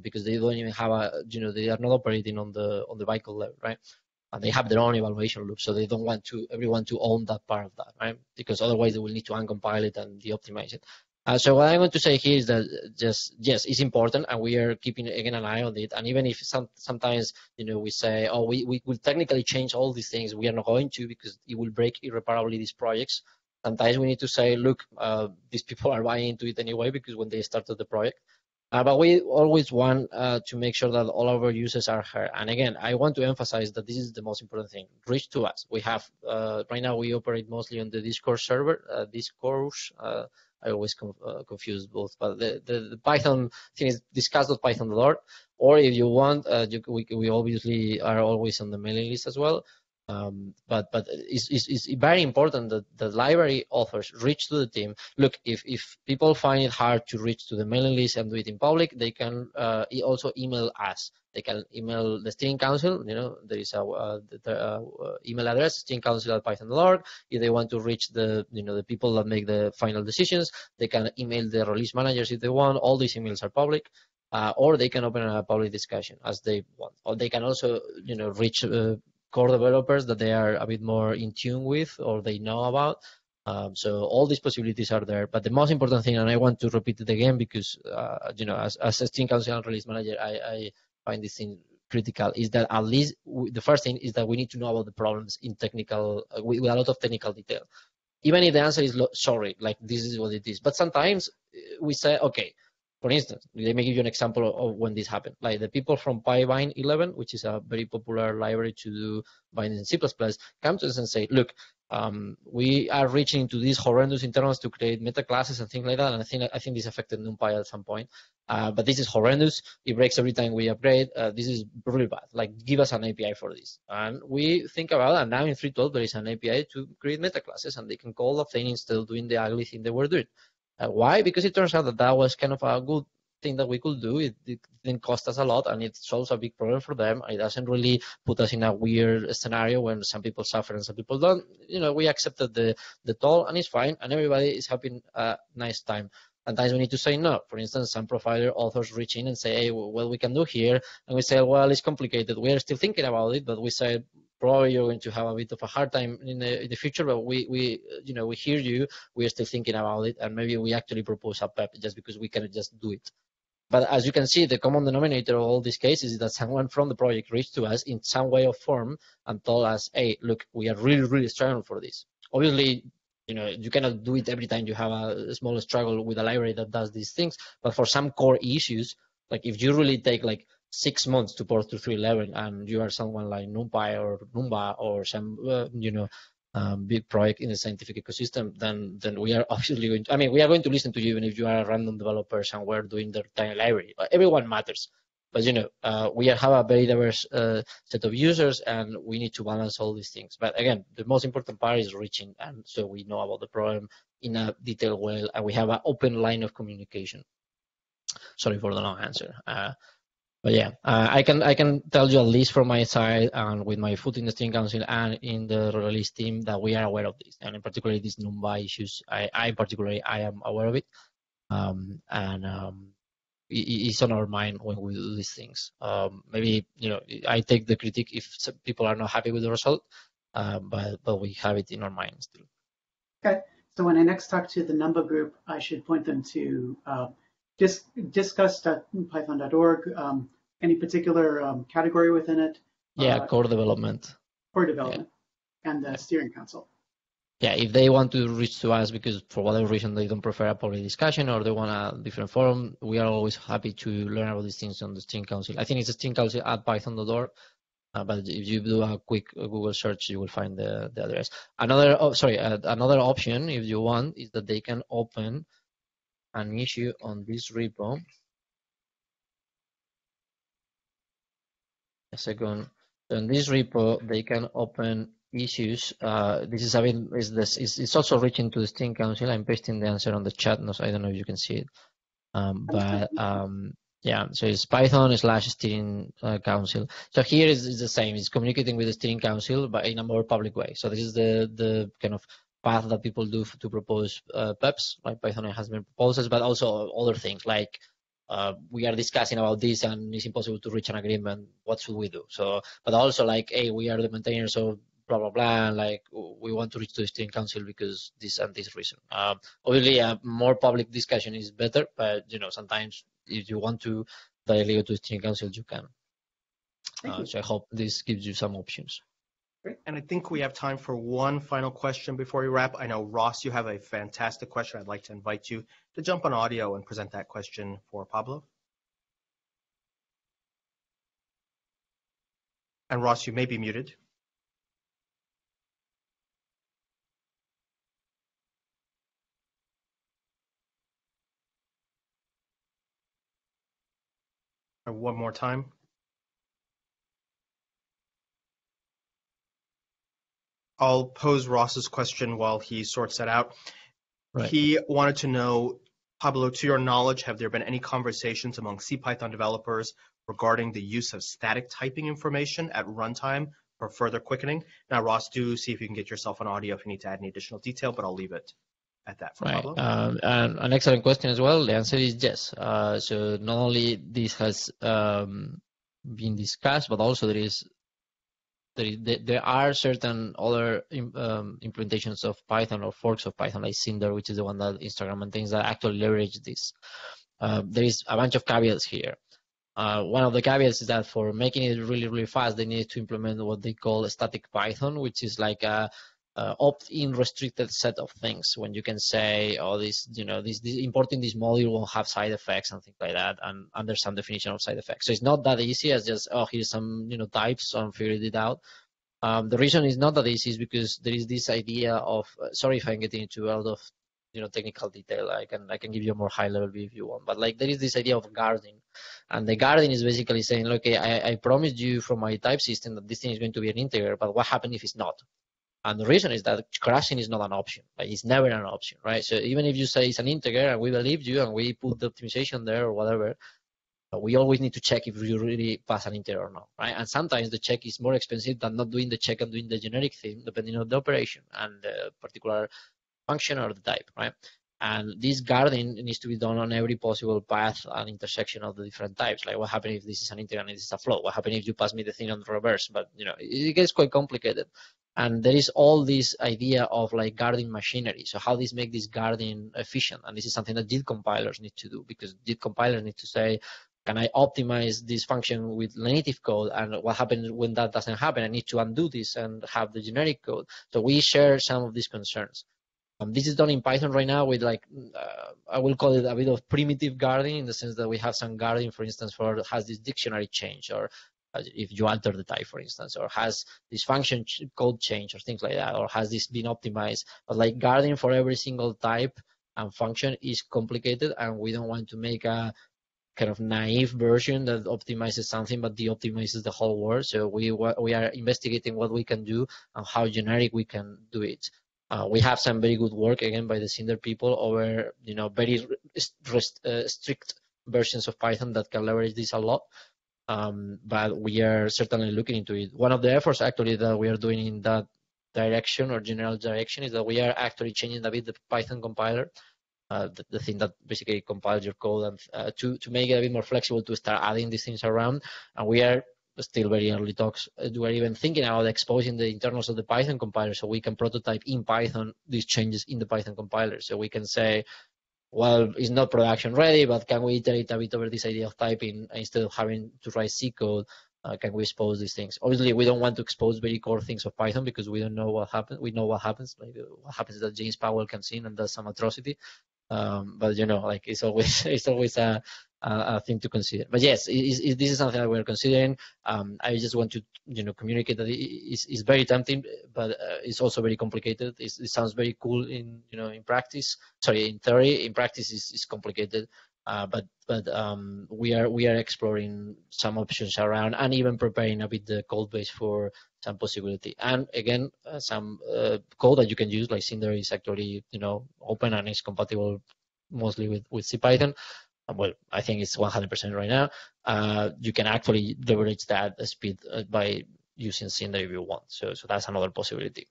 because they don't even have they are not operating on the vehicle level, right? And they have their own evaluation loop, so they don't want everyone to own that part of that, right? Because otherwise they will need to uncompile it and de-optimize it. So what I want to say here is that yes, it's important, and we are keeping again an eye on it. And even if sometimes we say, oh, we will technically change all these things, we are not going to, because it will break irreparably these projects. Sometimes we need to say, look, these people are buying into it anyway, because when they started the project. But we always want to make sure that all of our users are heard. And again, I want to emphasize that this is the most important thing. Reach to us. We have right now we operate mostly on the Discord server. Discourse. I always confuse both, but the Python thing is discuss.python.org, or if you want, we obviously are always on the mailing list as well. But it's very important that the library authors reach to the team. Look, if people find it hard to reach to the mailing list and do it in public, they can also email us. They can email the steering council. There is a email address, steeringcouncil@python.org. If they want to reach the people that make the final decisions, they can email the release managers if they want. All these emails are public. Or they can open a public discussion as they want. Or they can also reach core developers that they are a bit more in tune with or they know about. So all these possibilities are there. But the most important thing, and I want to repeat it again because, as a steering council and release manager, I find this thing critical, is that at least the first thing is that we need to know about the problems in technical, with a lot of technical detail. Even if the answer is sorry, like this is what it is. But sometimes we say, okay, for instance, let me give you an example of when this happened. Like the people from PyBind 11, which is a very popular library to do binding in C++, come to us and say, look, we are reaching into these horrendous internals to create meta classes and things like that. And I think this affected NumPy at some point. But this is horrendous. It breaks every time we upgrade. This is really bad. Like, give us an API for this. And we think about it. And now in 3.12, there is an API to create meta classes, and they can call the thing instead of doing the ugly thing they were doing. Why? Because it turns out that was kind of a good thing that we could do. It didn't cost us a lot, and it solves a big problem for them. It doesn't really put us in a weird scenario when some people suffer and some people don't. We accepted the toll, and it's fine, and everybody is having a nice time. Sometimes we need to say no. For instance, some provider authors reach in and say, hey, what we can do here, and we say, well, it's complicated. We are still thinking about it, but we say, probably you're going to have a bit of a hard time in the future, but we hear you. We are still thinking about it, and maybe we actually propose a PEP just because we cannot just do it. But as you can see, the common denominator of all these cases is that someone from the project reached to us in some way or form and told us, hey, look, we are really, really struggling for this. Obviously, you cannot do it every time you have a small struggle with a library that does these things, but for some core issues, like if you really take like 6 months to port to 3.11 and you are someone like NumPy or Numba or some big project in the scientific ecosystem, then we are obviously going to, we are going to listen to you even if you are a random developer somewhere doing their tiny library. Everyone matters, but we have a very diverse set of users, and we need to balance all these things. But again, the most important part is reaching, and so we know about the problem in a detailed way, and we have an open line of communication. Sorry for the long answer. But yeah, I can tell you at least from my side and with my foot in the steering council and in the release team that we are aware of this, and in particular these NumPy issues. I am aware of it, it's on our mind when we do these things. Maybe I take the critique if some people are not happy with the result, but we have it in our minds still. Okay, So when I next talk to the NUMBA group, I should point them to discuss.python.org, any particular category within it. Yeah, core development. Core development, yeah. And the steering council. Yeah, if they want to reach to us because for whatever reason they don't prefer a public discussion or they want a different forum, we are always happy to learn about these things on the steering council. I think it's steering council at python.org. But if you do a quick Google search, you will find the address. Another option, if you want, is that they can open an issue on this repo. A second. So in this repo, they can open issues. This is it's also reaching to the steering council. I'm pasting the answer on the chat. No, I don't know if you can see it. Yeah, so it's Python/steering council. So here is the same. It's communicating with the steering council, but in a more public way. So this is the kind of path that people do to propose PEPs, like Python enhancement proposals, but also other things like we are discussing about this and it's impossible to reach an agreement. What should we do? So, but also like, hey, we are the maintainers of blah blah blah, and like we want to reach to the steering council because this and this reason. Obviously, a more public discussion is better, but sometimes if you want to directly go to the steering council, you can. So I hope this gives you some options. Great. And I think we have time for one final question before we wrap. I know, Ross, you have a fantastic question. I'd like to invite you to jump on audio and present that question for Pablo. And Ross, you may be muted. One more time. I'll pose Ross's question while he sorts that out. Right. He wanted to know, Pablo, to your knowledge, have there been any conversations among CPython developers regarding the use of static typing information at runtime for further quickening? Now, Ross, do see if you can get yourself on audio if you need to add any additional detail, but I'll leave it at that for Pablo. And an excellent question as well. The answer is yes. So not only this has been discussed, but also there are certain other implementations of Python or forks of Python, like Cinder, which is the one that Instagram maintains, that actually leverage this. There is a bunch of caveats here. One of the caveats is that for making it really, really fast, they need to implement what they call static Python, which is like a opt-in restricted set of things when you can say, oh, this importing this module won't have side effects and things like that, and understand definition of side effects. So it's not that easy as just, oh, here's some types and figured it out. The reason it's not that easy is because there is this idea of, sorry if I'm getting into a lot of technical detail. I can give you a more high level view if you want, but like there is this idea of guarding, and the guarding is basically saying, okay, I promised you from my type system that this thing is going to be an integer, but what happens if it's not? And the reason is that crashing is not an option. Like it's never an option, right? So even if you say it's an integer and we believe you and we put the optimization there or whatever, we always need to check if you really pass an integer or not, right? And sometimes the check is more expensive than not doing the check and doing the generic thing, depending on the operation and the particular function or the type, right? And this guarding needs to be done on every possible path and intersection of the different types. Like what happens if this is an integer and this is a float? What happens if you pass me the thing on the reverse? But it gets quite complicated. And there is all this idea of like guarding machinery. So how this make this guarding efficient? And this is something that JIT compilers need to do, because JIT compilers need to say, can I optimize this function with native code? And what happens when that doesn't happen? I need to undo this and have the generic code. So we share some of these concerns. This is done in Python right now with like, I will call it a bit of primitive guarding, in the sense that we have some guarding, for instance, for has this dictionary change, or if you alter the type, for instance, or has this function code change or things like that, or has this been optimized. But like guarding for every single type and function is complicated, and we don't want to make a kind of naive version that optimizes something but de-optimizes the whole world. So we are investigating what we can do and how generic we can do it. We have some very good work, again, by the Cinder people over, very strict versions of Python that can leverage this a lot. But we are certainly looking into it. One of the efforts actually that we are doing in that direction or general direction is that we are actually changing a bit the Python compiler, the thing that basically compiles your code, and to make it a bit more flexible to start adding these things around. And we are still very early talks. We're even thinking about exposing the internals of the Python compiler so we can prototype in Python these changes in the Python compiler. So we can say, well, it's not production ready, but can we iterate a bit over this idea of typing instead of having to write C code? Can we expose these things? Obviously, we don't want to expose very core things of Python because we don't know what happens. We know what happens. Like what happens is that James Powell comes in and does some atrocity. But like it's always a thing to consider. But yes, this is something that we're considering. I just want to communicate that it's very tempting, but it's also very complicated. It sounds very cool in practice. Sorry, in theory. In practice, it's complicated. But we are exploring some options around and even preparing a bit the code base for some possibility. And again, some code that you can use, like Cinder is actually open and is compatible mostly with CPython. Well, I think it's 100% right now. You can actually leverage that speed by using Cinder if you want. So that's another possibility.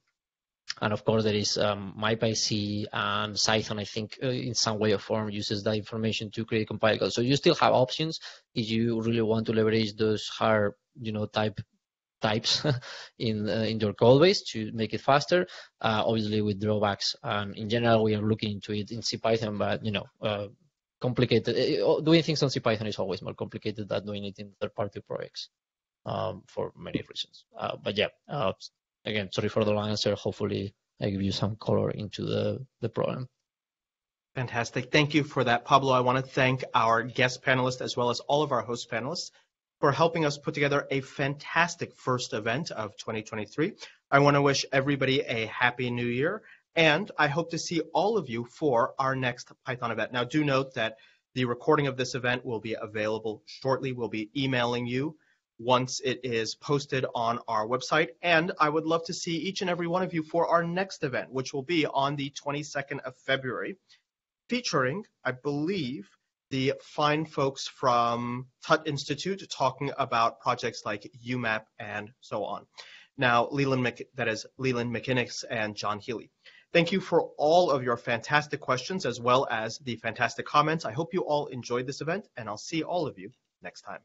And of course, there is MyPyC and Python, I think, in some way or form uses that information to create compile code. So you still have options if you really want to leverage those hard, types in your code base to make it faster. Obviously, with drawbacks. And in general, we are looking into it in CPython, but complicated. Doing things on CPython is always more complicated than doing it in third-party projects for many reasons. But yeah. Again, sorry for the long answer. Hopefully, I give you some color into the problem. Fantastic. Thank you for that, Pablo. I want to thank our guest panelists as well as all of our host panelists for helping us put together a fantastic first event of 2023. I want to wish everybody a happy new year, and I hope to see all of you for our next Python event. Now, do note that the recording of this event will be available shortly. We'll be emailing you once it is posted on our website. And I would love to see each and every one of you for our next event, which will be on the 22nd of February, featuring, I believe, the fine folks from Tut Institute talking about projects like UMAP and so on. Now, Leland McInnes and John Healy. Thank you for all of your fantastic questions as well as the fantastic comments. I hope you all enjoyed this event, and I'll see all of you next time.